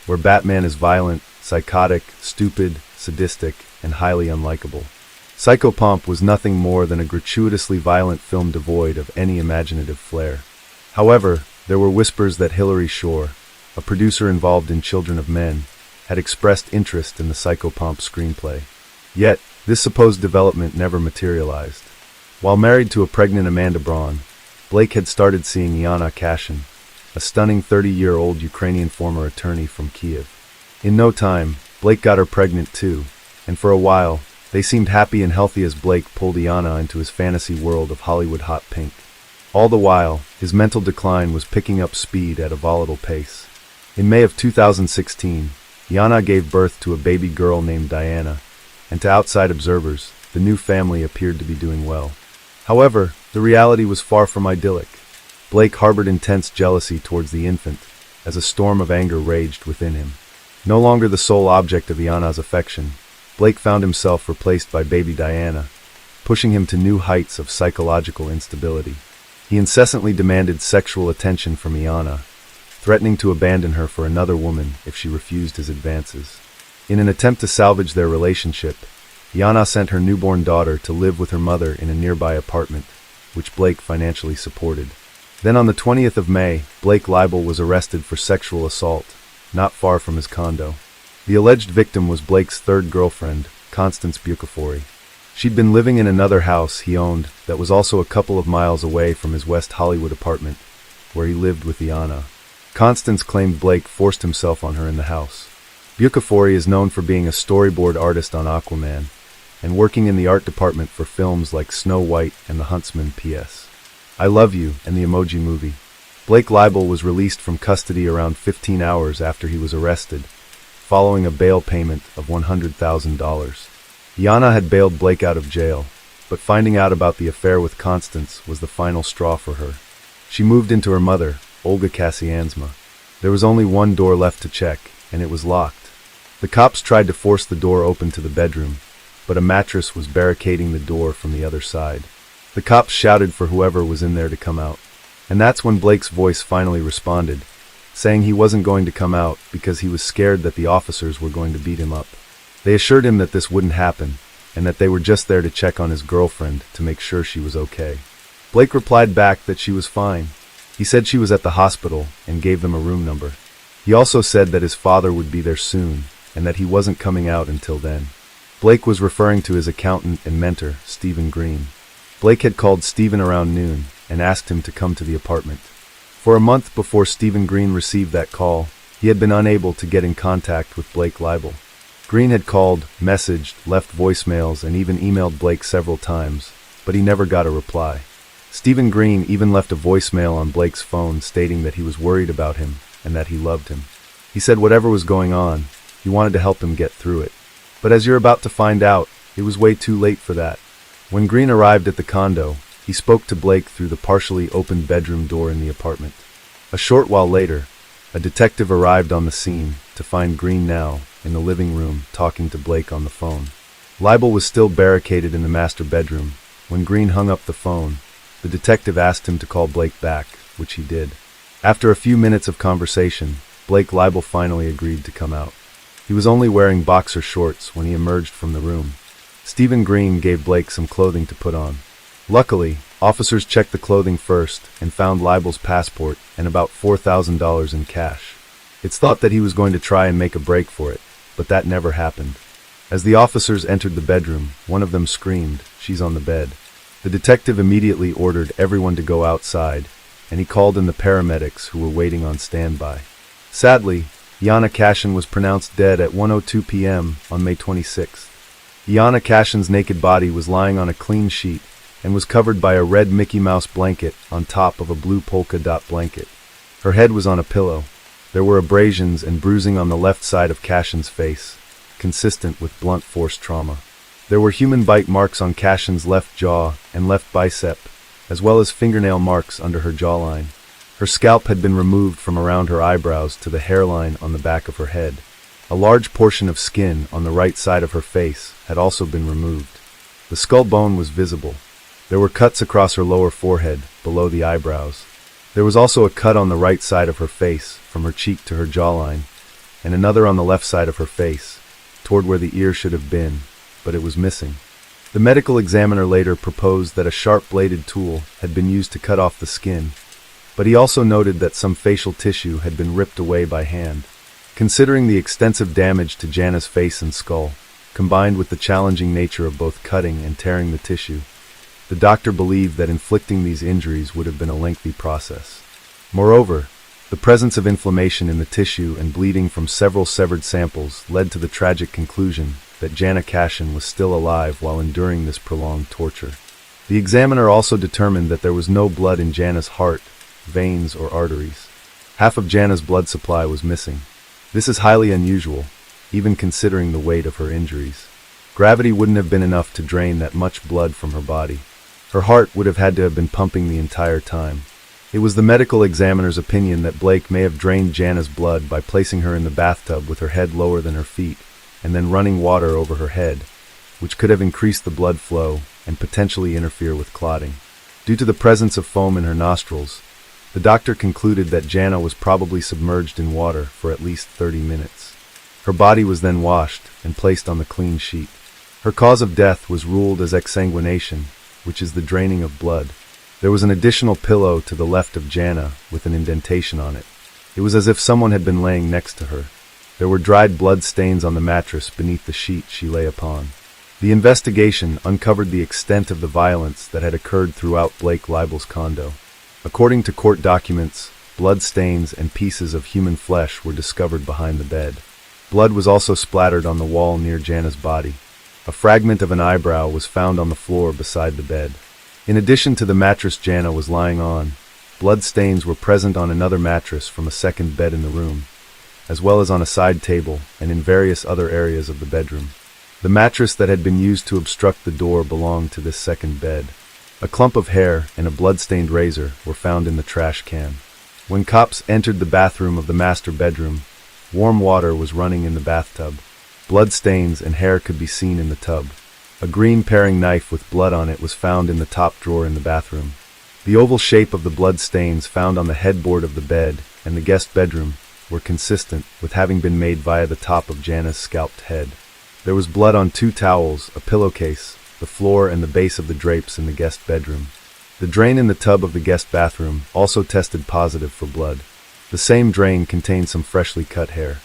where Batman is violent, psychotic, stupid, sadistic, and highly unlikable. Psychopomp was nothing more than a gratuitously violent film devoid of any imaginative flair. However, there were whispers that Hilary Shore, a producer involved in Children of Men, had expressed interest in the Psychopomp screenplay. Yet, this supposed development never materialized. While married to a pregnant Amanda Braun, Blake had started seeing Yana Kashin, a stunning 30-year-old Ukrainian former attorney from Kiev. In no time, Blake got her pregnant too, and for a while, they seemed happy and healthy as Blake pulled Yana into his fantasy world of Hollywood hot pink. All the while, his mental decline was picking up speed at a volatile pace. In May of 2016, Yana gave birth to a baby girl named Diana, and to outside observers, the new family appeared to be doing well. However, the reality was far from idyllic. Blake harbored intense jealousy towards the infant, as a storm of anger raged within him. No longer the sole object of Yana's affection, Blake found himself replaced by baby Diana, pushing him to new heights of psychological instability. He incessantly demanded sexual attention from Yana, threatening to abandon her for another woman if she refused his advances. In an attempt to salvage their relationship, Yana sent her newborn daughter to live with her mother in a nearby apartment, which Blake financially supported. Then on the 20th of May, Blake Libel was arrested for sexual assault, not far from his condo. The alleged victim was Blake's third girlfriend, Constance Bucafory. She'd been living in another house he owned that was also a couple of miles away from his West Hollywood apartment, where he lived with Yana. Constance claimed Blake forced himself on her in the house. Bucafory is known for being a storyboard artist on Aquaman, and working in the art department for films like Snow White and The Huntsman P.S. I Love You and the Emoji Movie. Blake Libel was released from custody around 15 hours after he was arrested, following a bail payment of $100,000. Yana had bailed Blake out of jail, but finding out about the affair with Constance was the final straw for her. She moved into her mother, Olga Kasiansma. There was only one door left to check, and it was locked. The cops tried to force the door open to the bedroom, but a mattress was barricading the door from the other side. The cops shouted for whoever was in there to come out. And that's when Blake's voice finally responded, saying he wasn't going to come out because he was scared that the officers were going to beat him up. They assured him that this wouldn't happen, and that they were just there to check on his girlfriend to make sure she was okay. Blake replied back that she was fine. He said she was at the hospital and gave them a room number. He also said that his father would be there soon, and that he wasn't coming out until then. Blake was referring to his accountant and mentor, Stephen Green. Blake had called Stephen around noon and asked him to come to the apartment. For a month before Stephen Green received that call, he had been unable to get in contact with Blake Libel. Green had called, messaged, left voicemails, and even emailed Blake several times, but he never got a reply. Stephen Green even left a voicemail on Blake's phone stating that he was worried about him and that he loved him. He said whatever was going on, he wanted to help him get through it. But as you're about to find out, it was way too late for that. When Green arrived at the condo, he spoke to Blake through the partially opened bedroom door in the apartment. A short while later, a detective arrived on the scene to find Green now in the living room talking to Blake on the phone. Leibel was still barricaded in the master bedroom. When Green hung up the phone, the detective asked him to call Blake back, which he did. After a few minutes of conversation, Blake Leibel finally agreed to come out. He was only wearing boxer shorts when he emerged from the room. Stephen Green gave Blake some clothing to put on. Luckily, officers checked the clothing first and found Leibel's passport and about $4,000 in cash. It's thought that he was going to try and make a break for it, but that never happened. As the officers entered the bedroom, one of them screamed, "She's on the bed." The detective immediately ordered everyone to go outside, and he called in the paramedics who were waiting on standby. Sadly, Yana Cashin was pronounced dead at 1:02 p.m. on May 26th. Yana Cashin's naked body was lying on a clean sheet and was covered by a red Mickey Mouse blanket on top of a blue polka dot blanket. Her head was on a pillow. There were abrasions and bruising on the left side of Cashin's face, consistent with blunt force trauma. There were human bite marks on Cashin's left jaw and left bicep, as well as fingernail marks under her jawline. Her scalp had been removed from around her eyebrows to the hairline on the back of her head. A large portion of skin on the right side of her face had also been removed. The skull bone was visible. There were cuts across her lower forehead, below the eyebrows. There was also a cut on the right side of her face, from her cheek to her jawline, and another on the left side of her face, toward where the ear should have been, but it was missing. The medical examiner later proposed that a sharp-bladed tool had been used to cut off the skin, but he also noted that some facial tissue had been ripped away by hand. Considering the extensive damage to Jana's face and skull, combined with the challenging nature of both cutting and tearing the tissue, the doctor believed that inflicting these injuries would have been a lengthy process. Moreover, the presence of inflammation in the tissue and bleeding from several severed samples led to the tragic conclusion that Jana Cashin was still alive while enduring this prolonged torture. The examiner also determined that there was no blood in Jana's heart, veins, or arteries. Half of Jana's blood supply was missing. This is highly unusual, even considering the weight of her injuries. Gravity wouldn't have been enough to drain that much blood from her body. Her heart would have had to have been pumping the entire time. It was the medical examiner's opinion that Blake may have drained Jana's blood by placing her in the bathtub with her head lower than her feet, and then running water over her head, which could have increased the blood flow and potentially interfere with clotting. Due to the presence of foam in her nostrils, the doctor concluded that Jana was probably submerged in water for at least 30 minutes. Her body was then washed and placed on the clean sheet. Her cause of death was ruled as exsanguination, which is the draining of blood. There was an additional pillow to the left of Jana with an indentation on it. It was as if someone had been laying next to her. There were dried blood stains on the mattress beneath the sheet she lay upon. The investigation uncovered the extent of the violence that had occurred throughout Blake Leibel's condo. According to court documents, blood stains and pieces of human flesh were discovered behind the bed. Blood was also splattered on the wall near Jana's body. A fragment of an eyebrow was found on the floor beside the bed. In addition to the mattress Jana was lying on, blood stains were present on another mattress from a second bed in the room, as well as on a side table and in various other areas of the bedroom. The mattress that had been used to obstruct the door belonged to this second bed. A clump of hair and a blood-stained razor were found in the trash can. When cops entered the bathroom of the master bedroom, warm water was running in the bathtub. Blood stains and hair could be seen in the tub. A green paring knife with blood on it was found in the top drawer in the bathroom. The oval shape of the blood stains found on the headboard of the bed and the guest bedroom were consistent with having been made via the top of Jana's scalped head. There was blood on 2 towels, a pillowcase, the floor, and the base of the drapes in the guest bedroom. The drain in the tub of the guest bathroom also tested positive for blood. The same drain contained some freshly cut hair.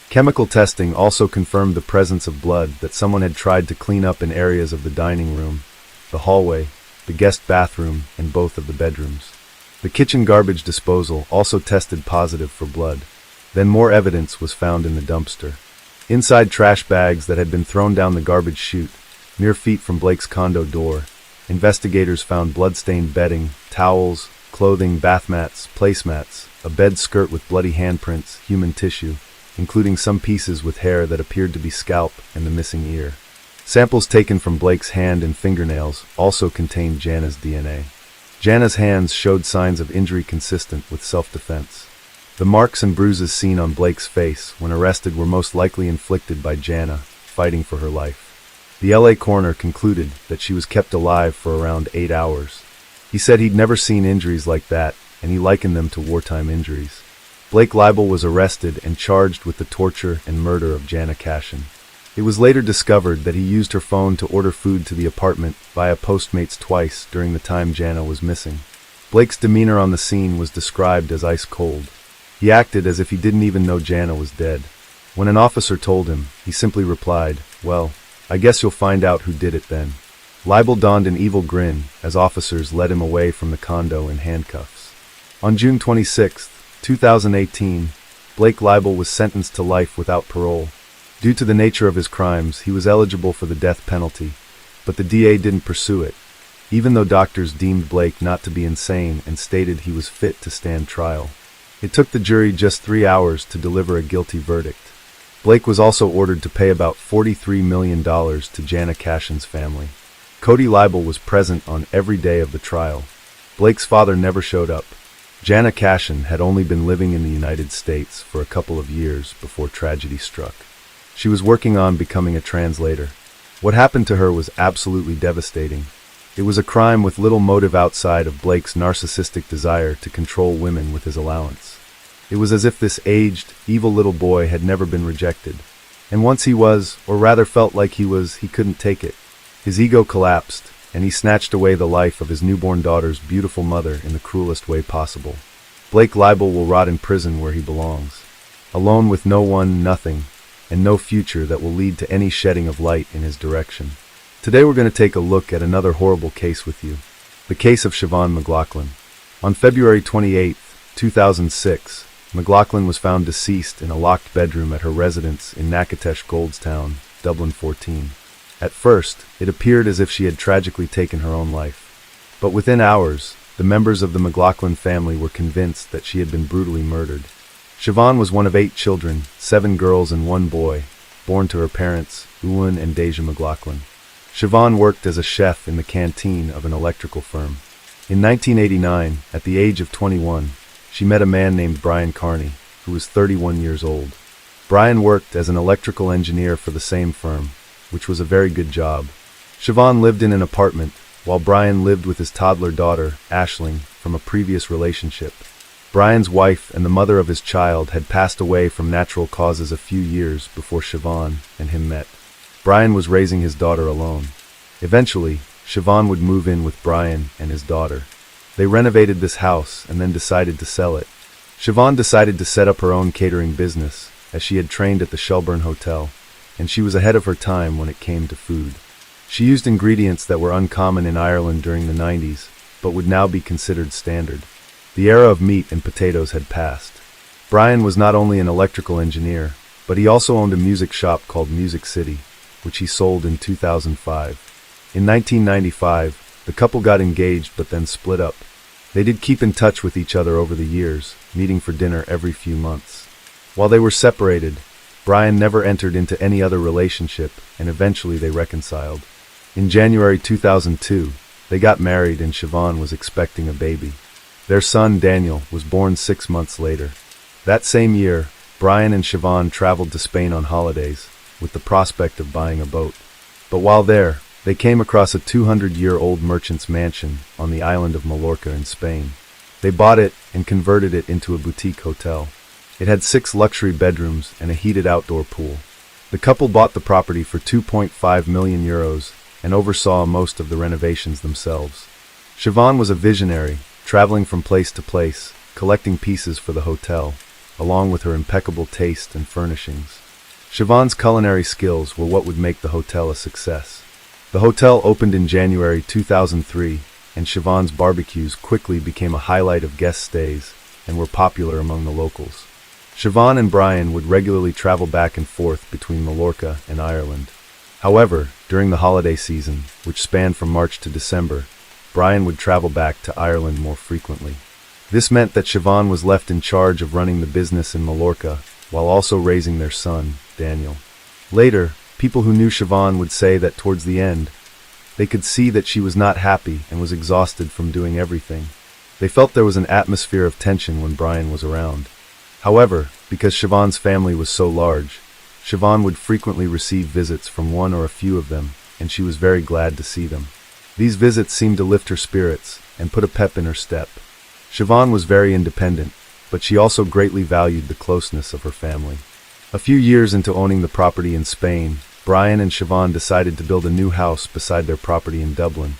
Chemical testing also confirmed the presence of blood that someone had tried to clean up in areas of the dining room, the hallway, the guest bathroom, and both of the bedrooms. The kitchen garbage disposal also tested positive for blood. Then more evidence was found in the dumpster. Inside trash bags that had been thrown down the garbage chute, mere feet from Blake's condo door, Investigators found blood-stained bedding, towels, clothing, bath mats, placemats, a bed skirt with bloody handprints, human tissue, including some pieces with hair that appeared to be scalp and the missing ear. Samples taken from Blake's hand and fingernails also contained Jana's DNA. Jana's hands showed signs of injury consistent with self-defense. The marks and bruises seen on Blake's face when arrested were most likely inflicted by Jana, fighting for her life. The LA coroner concluded that she was kept alive for around 8 hours. He said he'd never seen injuries like that, and he likened them to wartime injuries. Blake Leibel was arrested and charged with the torture and murder of Jana Cashin. It was later discovered that he used her phone to order food to the apartment via Postmates twice during the time Jana was missing. Blake's demeanor on the scene was described as ice cold. He acted as if he didn't even know Jana was dead. When an officer told him, he simply replied, "Well, I guess you'll find out who did it then." Leibel donned an evil grin as officers led him away from the condo in handcuffs. On June 26, 2018, Blake Leibel was sentenced to life without parole. Due to the nature of his crimes, he was eligible for the death penalty, but the DA didn't pursue it, even though doctors deemed Blake not to be insane and stated he was fit to stand trial. It took the jury just 3 hours to deliver a guilty verdict. Blake was also ordered to pay about $43 million to Jana Cashin's family. Cody Leibel was present on every day of the trial. Blake's father never showed up. Jana Cashin had only been living in the United States for a couple of years before tragedy struck. She was working on becoming a translator. What happened to her was absolutely devastating. It was a crime with little motive outside of Blake's narcissistic desire to control women with his allowance. It was as if this aged, evil little boy had never been rejected. And once he was, or rather felt like he couldn't take it. His ego collapsed, and he snatched away the life of his newborn daughter's beautiful mother in the cruelest way possible. Blake Leibel will rot in prison where he belongs, alone with no one, nothing, and no future that will lead to any shedding of light in his direction. Today we're going to take a look at another horrible case with you, the case of Siobhan McLaughlin. On February 28, 2006, McLaughlin was found deceased in a locked bedroom at her residence in Natchitoches Goldstown, Dublin 14. At first, it appeared as if she had tragically taken her own life. But within hours, the members of the McLaughlin family were convinced that she had been brutally murdered. Siobhan was one of 8 children, 7 girls and 1 boy, born to her parents, Ewan and Deja McLaughlin. Siobhan worked as a chef in the canteen of an electrical firm. In 1989, at the age of 21, she met a man named Brian Carney, who was 31 years old. Brian worked as an electrical engineer for the same firm, which was a very good job. Siobhan lived in an apartment, while Brian lived with his toddler daughter, Aisling, from a previous relationship. Brian's wife and the mother of his child had passed away from natural causes a few years before Siobhan and him met. Brian was raising his daughter alone. Eventually, Siobhan would move in with Brian and his daughter. They renovated this house and then decided to sell it. Siobhan decided to set up her own catering business, as she had trained at the Shelburne Hotel, and she was ahead of her time when it came to food. She used ingredients that were uncommon in Ireland during the 90s, but would now be considered standard. The era of meat and potatoes had passed. Brian was not only an electrical engineer, but he also owned a music shop called Music City, which he sold in 2005. In 1995, the couple got engaged but then split up. They did keep in touch with each other over the years, meeting for dinner every few months. While they were separated, Brian never entered into any other relationship, and eventually they reconciled. In January 2002, they got married and Siobhan was expecting a baby. Their son, Daniel, was born 6 months later. That same year, Brian and Siobhan traveled to Spain on holidays, with the prospect of buying a boat. But while there, they came across a 200-year-old merchant's mansion on the island of Mallorca in Spain. They bought it and converted it into a boutique hotel. It had 6 luxury bedrooms and a heated outdoor pool. The couple bought the property for €2.5 million and oversaw most of the renovations themselves. Siobhan was a visionary, traveling from place to place, collecting pieces for the hotel, along with her impeccable taste and furnishings. Siobhan's culinary skills were what would make the hotel a success. The hotel opened in January 2003, and Siobhan's barbecues quickly became a highlight of guest stays and were popular among the locals. Siobhan and Brian would regularly travel back and forth between Mallorca and Ireland. However, during the holiday season, which spanned from March to December, Brian would travel back to Ireland more frequently. This meant that Siobhan was left in charge of running the business in Mallorca, while also raising their son, Daniel. Later, people who knew Siobhan would say that towards the end, they could see that she was not happy and was exhausted from doing everything. They felt there was an atmosphere of tension when Brian was around. However, because Siobhan's family was so large, Siobhan would frequently receive visits from one or a few of them, and she was very glad to see them. These visits seemed to lift her spirits and put a pep in her step. Siobhan was very independent, but she also greatly valued the closeness of her family. A few years into owning the property in Spain, Brian and Siobhan decided to build a new house beside their property in Dublin,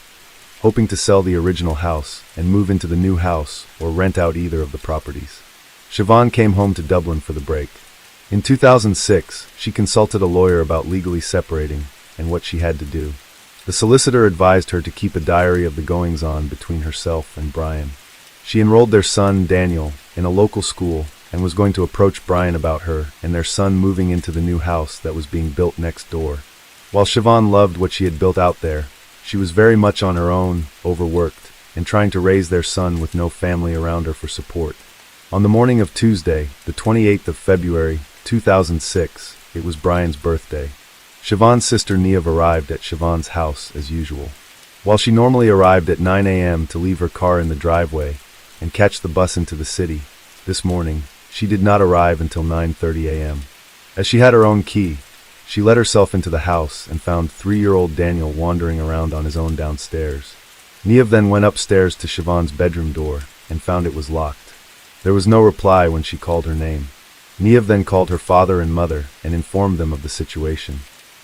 hoping to sell the original house and move into the new house or rent out either of the properties. Siobhan came home to Dublin for the break. In 2006, she consulted a lawyer about legally separating and what she had to do. The solicitor advised her to keep a diary of the goings-on between herself and Brian. She enrolled their son, Daniel, in a local school and was going to approach Brian about her and their son moving into the new house that was being built next door. While Siobhan loved what she had built out there, she was very much on her own, overworked, and trying to raise their son with no family around her for support. On the morning of Tuesday, the 28th of February, 2006, it was Brian's birthday. Siobhan's sister Niamh arrived at Siobhan's house as usual. While she normally arrived at 9 a.m. to leave her car in the driveway and catch the bus into the city, this morning, she did not arrive until 9:30 a.m. As she had her own key, she let herself into the house and found 3-year-old Daniel wandering around on his own downstairs. Niamh then went upstairs to Siobhan's bedroom door and found it was locked. There was no reply when she called her name. Niamh then called her father and mother and informed them of the situation.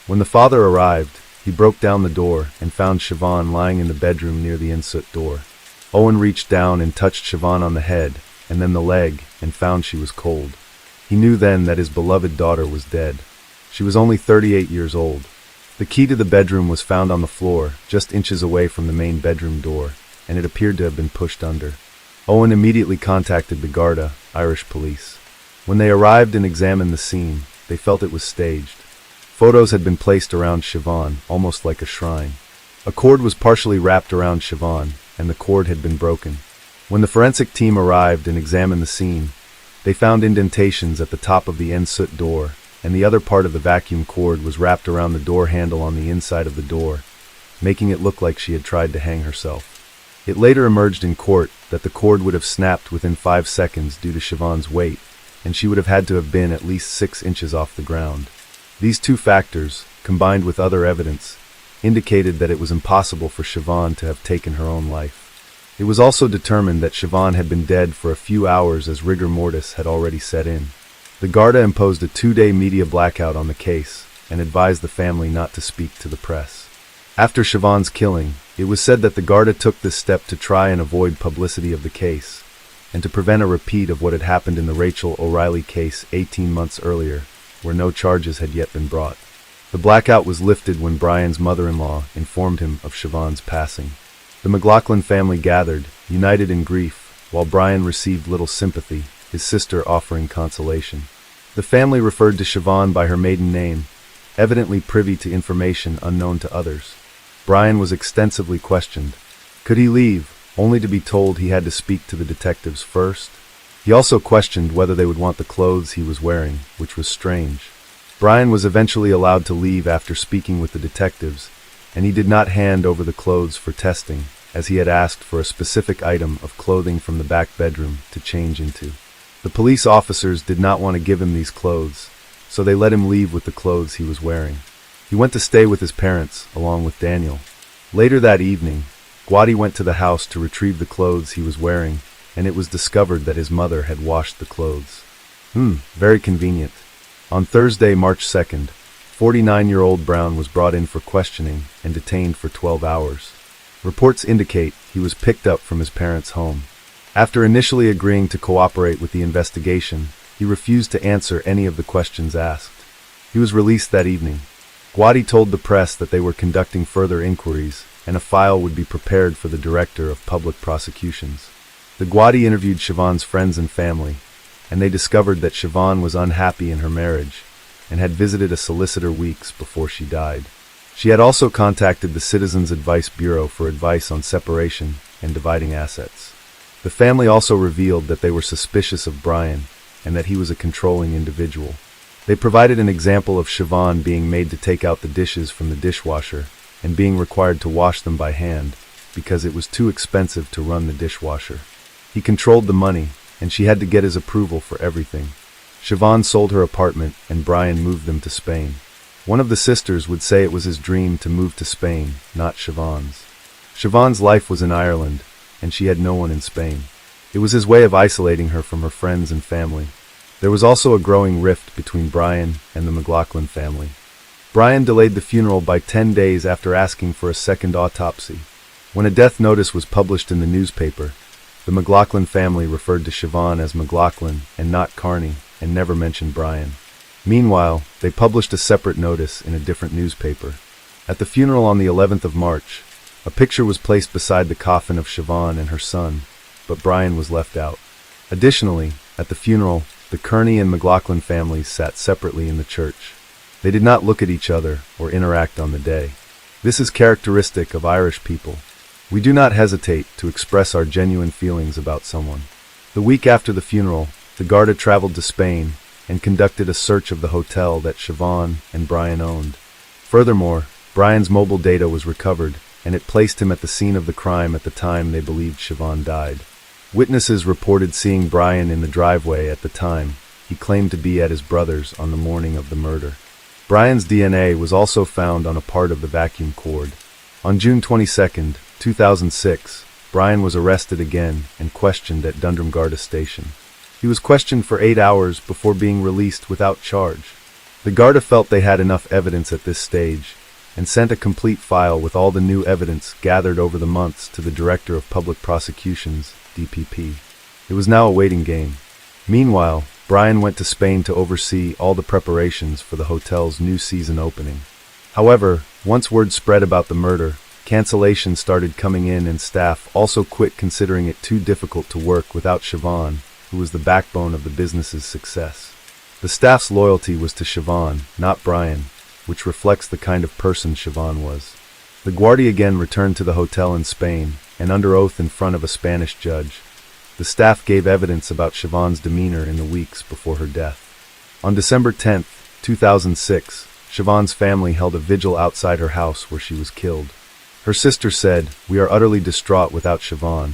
When the father arrived, he broke down the door and found Siobhan lying in the bedroom near the inset door. Owen reached down and touched Siobhan on the head and then the leg and found she was cold. He knew then that his beloved daughter was dead. She was only 38 years old. The key to the bedroom was found on the floor, just inches away from the main bedroom door, and it appeared to have been pushed under. Owen immediately contacted the Garda, Irish police. When they arrived and examined the scene, they felt it was staged. Photos had been placed around Siobhan, almost like a shrine. A cord was partially wrapped around Siobhan, and the cord had been broken. When the forensic team arrived and examined the scene, they found indentations at the top of the en-soot door, and the other part of the vacuum cord was wrapped around the door handle on the inside of the door, making it look like she had tried to hang herself. It later emerged in court that the cord would have snapped within 5 seconds due to Siobhan's weight, and she would have had to have been at least 6 inches off the ground. These two factors, combined with other evidence, indicated that it was impossible for Siobhan to have taken her own life. It was also determined that Siobhan had been dead for a few hours as rigor mortis had already set in. The Garda imposed a 2-day media blackout on the case and advised the family not to speak to the press. After Siobhan's killing, it was said that the Garda took this step to try and avoid publicity of the case and to prevent a repeat of what had happened in the Rachel O'Reilly case 18 months earlier, where no charges had yet been brought. The blackout was lifted when Brian's mother-in-law informed him of Siobhan's passing. The McLaughlin family gathered, united in grief, while Brian received little sympathy, his sister offering consolation. The family referred to Siobhan by her maiden name, evidently privy to information unknown to others. Brian was extensively questioned. Could he leave, only to be told he had to speak to the detectives first? He also questioned whether they would want the clothes he was wearing, which was strange. Brian was eventually allowed to leave after speaking with the detectives, and he did not hand over the clothes for testing, as he had asked for a specific item of clothing from the back bedroom to change into. The police officers did not want to give him these clothes, so they let him leave with the clothes he was wearing. He went to stay with his parents, along with Daniel. Later that evening, Gwadi went to the house to retrieve the clothes he was wearing, and it was discovered that his mother had washed the clothes. Very convenient. On Thursday, March 2nd, 49-year-old Brown was brought in for questioning and detained for 12 hours. Reports indicate he was picked up from his parents' home. After initially agreeing to cooperate with the investigation, he refused to answer any of the questions asked. He was released that evening. Gwadi told the press that they were conducting further inquiries and a file would be prepared for the Director of Public Prosecutions. The Gwadi interviewed Siobhan's friends and family, and they discovered that Siobhan was unhappy in her marriage and had visited a solicitor weeks before she died. She had also contacted the Citizens Advice Bureau for advice on separation and dividing assets. The family also revealed that they were suspicious of Brian and that he was a controlling individual. They provided an example of Siobhan being made to take out the dishes from the dishwasher and being required to wash them by hand because it was too expensive to run the dishwasher. He controlled the money, and she had to get his approval for everything. Siobhan sold her apartment, and Brian moved them to Spain. One of the sisters would say it was his dream to move to Spain, not Siobhan's. Siobhan's life was in Ireland, and she had no one in Spain. It was his way of isolating her from her friends and family. There was also a growing rift between Brian and the McLaughlin family. Brian delayed the funeral by 10 days after asking for a second autopsy. When a death notice was published in the newspaper, the McLaughlin family referred to Siobhan as McLaughlin and not Carney, and never mentioned Brian. Meanwhile, they published a separate notice in a different newspaper. At the funeral on the 11th of March, a picture was placed beside the coffin of Siobhan and her son, but Brian was left out. Additionally, at the funeral, the Kearney and McLaughlin families sat separately in the church. They did not look at each other or interact on the day. This is characteristic of Irish people. We do not hesitate to express our genuine feelings about someone. The week after the funeral, the Garda traveled to Spain and conducted a search of the hotel that Siobhan and Brian owned. Furthermore, Brian's mobile data was recovered, and it placed him at the scene of the crime at the time they believed Siobhan died. Witnesses reported seeing Brian in the driveway at the time. He claimed to be at his brother's on the morning of the murder. Brian's DNA was also found on a part of the vacuum cord. On June 22, 2006, Brian was arrested again and questioned at Dundrum Garda Station. He was questioned for 8 hours before being released without charge. The Garda felt they had enough evidence at this stage and sent a complete file with all the new evidence gathered over the months to the Director of Public Prosecutions, DPP. It was now a waiting game. Meanwhile, Brian went to Spain to oversee all the preparations for the hotel's new season opening. However, once word spread about the murder, cancellations started coming in and staff also quit considering it too difficult to work without Siobhan, who was the backbone of the business's success. The staff's loyalty was to Siobhan, not Brian, which reflects the kind of person Siobhan was. The Guardia again returned to the hotel in Spain, and under oath in front of a Spanish judge, the staff gave evidence about Siobhan's demeanor in the weeks before her death. On December 10, 2006, Siobhan's family held a vigil outside her house where she was killed. Her sister said, "We are utterly distraught without Siobhan,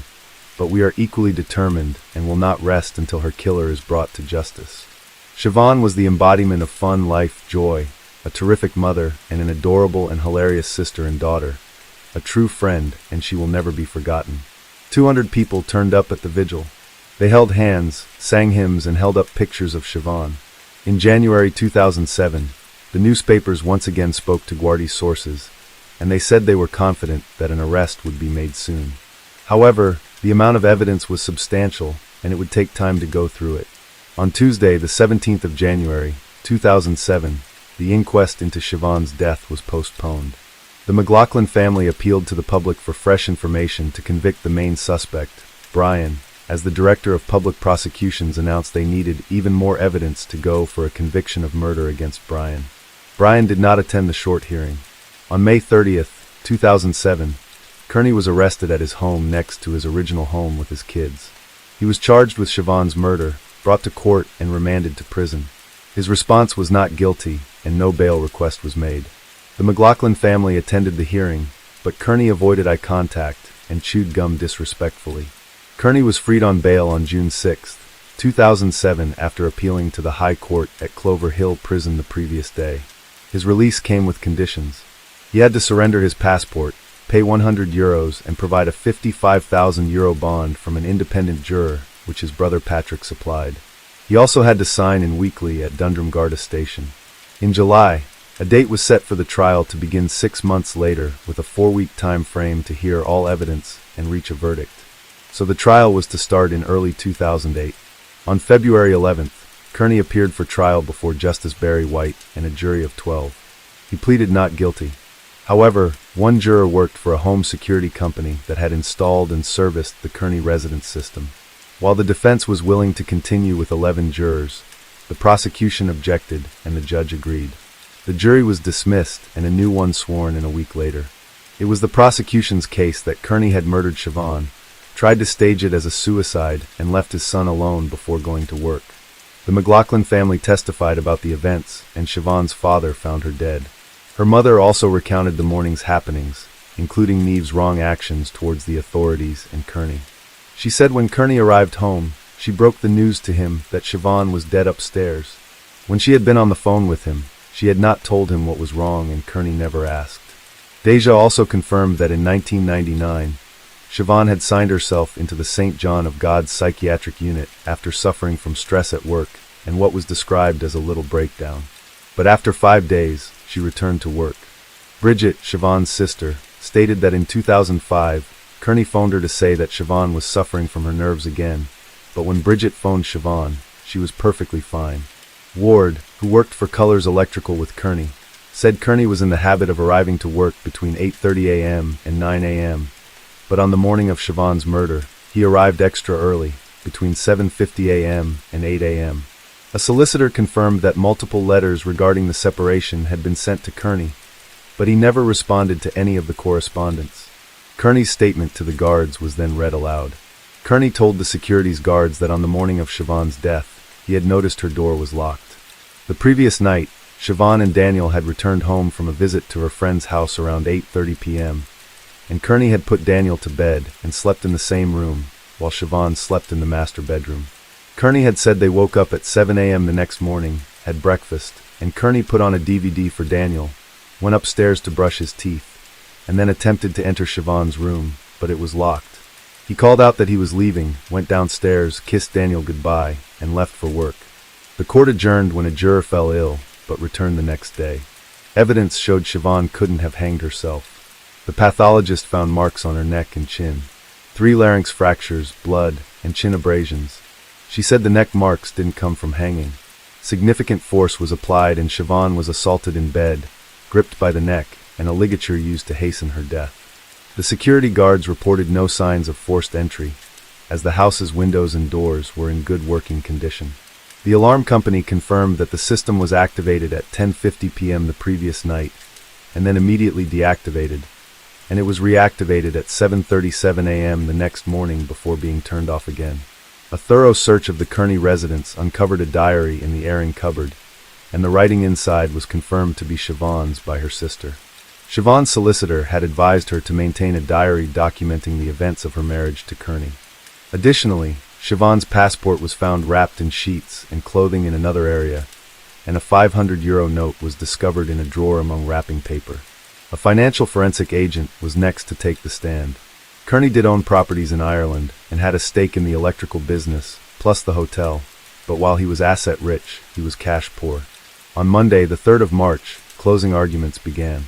but we are equally determined and will not rest until her killer is brought to justice." Siobhan was the embodiment of fun, life, joy, a terrific mother, and an adorable and hilarious sister and daughter, a true friend, and she will never be forgotten. 200 people turned up at the vigil. They held hands, sang hymns, and held up pictures of Siobhan. In January 2007, the newspapers once again spoke to Guardi's sources, and they said they were confident that an arrest would be made soon. However, the amount of evidence was substantial, and it would take time to go through it. On Tuesday, the 17th of January, 2007, the inquest into Siobhan's death was postponed. The McLaughlin family appealed to the public for fresh information to convict the main suspect, Brian, as the Director of Public Prosecutions announced they needed even more evidence to go for a conviction of murder against Brian. Brian did not attend the short hearing. On May 30th, 2007, Kearney was arrested at his home next to his original home with his kids. He was charged with Siobhan's murder, brought to court, and remanded to prison. His response was not guilty, and no bail request was made. The McLaughlin family attended the hearing, but Kearney avoided eye contact and chewed gum disrespectfully. Kearney was freed on bail on June 6, 2007 after appealing to the High Court at Clover Hill Prison the previous day. His release came with conditions. He had to surrender his passport, pay €100 and provide a €55,000 bond from an independent juror, which his brother Patrick supplied. He also had to sign in weekly at Dundrum Garda Station. In July, a date was set for the trial to begin 6 months later with a 4-week time frame to hear all evidence and reach a verdict. So the trial was to start in early 2008. On February 11th, Kearney appeared for trial before Justice Barry White and a jury of 12. He pleaded not guilty. However, one juror worked for a home security company that had installed and serviced the Kearney residence system. While the defense was willing to continue with 11 jurors, the prosecution objected and the judge agreed. The jury was dismissed and a new one sworn in a week later. It was the prosecution's case that Kearney had murdered Siobhan, tried to stage it as a suicide, and left his son alone before going to work. The McLaughlin family testified about the events, and Siobhan's father found her dead. Her mother also recounted the morning's happenings, including Neve's wrong actions towards the authorities and Kearney. She said when Kearney arrived home, she broke the news to him that Siobhan was dead upstairs. When she had been on the phone with him, she had not told him what was wrong, and Kearney never asked. Deja also confirmed that in 1999, Siobhan had signed herself into the St. John of God's psychiatric unit after suffering from stress at work and what was described as a little breakdown. But after 5 days, she returned to work. Bridget, Siobhan's sister, stated that in 2005, Kearney phoned her to say that Siobhan was suffering from her nerves again, but when Bridget phoned Siobhan, she was perfectly fine. Ward, who worked for Colors Electrical with Kearney, said Kearney was in the habit of arriving to work between 8:30 a.m. and 9 a.m., but on the morning of Siobhan's murder, he arrived extra early, between 7:50 a.m. and 8 a.m. A solicitor confirmed that multiple letters regarding the separation had been sent to Kearney, but he never responded to any of the correspondence. Kearney's statement to the guards was then read aloud. Kearney told the securities guards that on the morning of Siobhan's death, he had noticed her door was locked. The previous night, Siobhan and Daniel had returned home from a visit to her friend's house around 8:30 p.m., and Kearney had put Daniel to bed and slept in the same room, while Siobhan slept in the master bedroom. Kearney had said they woke up at 7 a.m. the next morning, had breakfast, and Kearney put on a DVD for Daniel, went upstairs to brush his teeth, and then attempted to enter Siobhan's room, but it was locked. He called out that he was leaving, went downstairs, kissed Daniel goodbye, and left for work. The court adjourned when a juror fell ill, but returned the next day. Evidence showed Siobhan couldn't have hanged herself. The pathologist found marks on her neck and chin, 3 larynx fractures, blood, and chin abrasions. She said the neck marks didn't come from hanging. Significant force was applied and Siobhan was assaulted in bed, gripped by the neck, and a ligature used to hasten her death. The security guards reported no signs of forced entry, as the house's windows and doors were in good working condition. The alarm company confirmed that the system was activated at 10:50 p.m. the previous night, and then immediately deactivated, and it was reactivated at 7:37 a.m. the next morning before being turned off again. A thorough search of the Kearney residence uncovered a diary in the airing cupboard, and the writing inside was confirmed to be Siobhan's by her sister. Siobhan's solicitor had advised her to maintain a diary documenting the events of her marriage to Kearney. Additionally, Siobhan's passport was found wrapped in sheets and clothing in another area, and a €500 note was discovered in a drawer among wrapping paper. A financial forensic agent was next to take the stand. Kearney did own properties in Ireland and had a stake in the electrical business, plus the hotel, but while he was asset-rich, he was cash-poor. On Monday, the 3rd of March, closing arguments began.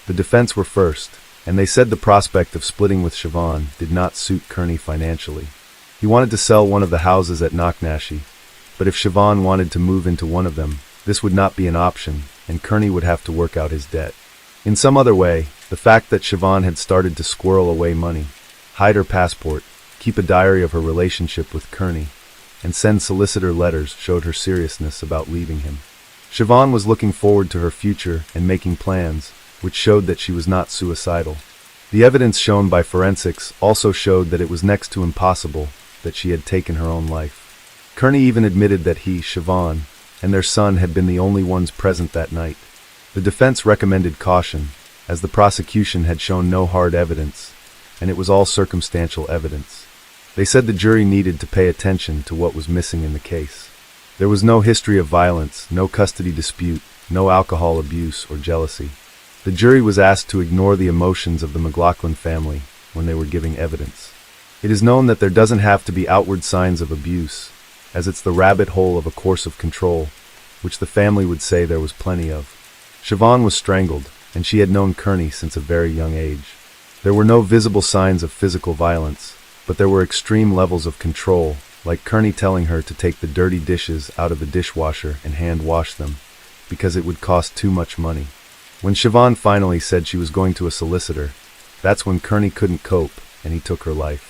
The defense were first, and they said the prospect of splitting with Siobhan did not suit Kearney financially. He wanted to sell one of the houses at Knocknashie, but if Siobhan wanted to move into one of them, this would not be an option, and Kearney would have to work out his debt. In some other way, the fact that Siobhan had started to squirrel away money, hide her passport, keep a diary of her relationship with Kearney, and send solicitor letters showed her seriousness about leaving him. Siobhan was looking forward to her future and making plans, which showed that she was not suicidal. The evidence shown by forensics also showed that it was next to impossible that she had taken her own life. Kearney even admitted that he, Siobhan, and their son had been the only ones present that night. The defense recommended caution, as the prosecution had shown no hard evidence, and it was all circumstantial evidence. They said the jury needed to pay attention to what was missing in the case. There was no history of violence, no custody dispute, no alcohol abuse or jealousy. The jury was asked to ignore the emotions of the McLaughlin family when they were giving evidence. It is known that there doesn't have to be outward signs of abuse, as it's the rabbit hole of a course of control, which the family would say there was plenty of. Siobhan was strangled, and she had known Kearney since a very young age. There were no visible signs of physical violence, but there were extreme levels of control, like Kearney telling her to take the dirty dishes out of the dishwasher and hand wash them, because it would cost too much money. When Siobhan finally said she was going to a solicitor, that's when Kearney couldn't cope, and he took her life.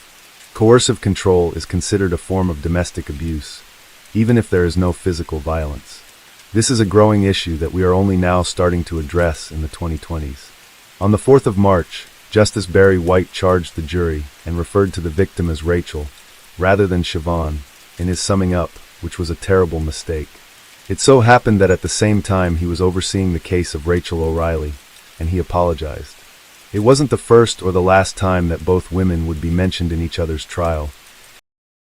Coercive control is considered a form of domestic abuse, even if there is no physical violence. This is a growing issue that we are only now starting to address in the 2020s. On the 4th of March, Justice Barry White charged the jury and referred to the victim as Rachel, rather than Siobhan, in his summing up, which was a terrible mistake. It so happened that at the same time he was overseeing the case of Rachel O'Reilly, and he apologized. It wasn't the first or the last time that both women would be mentioned in each other's trial,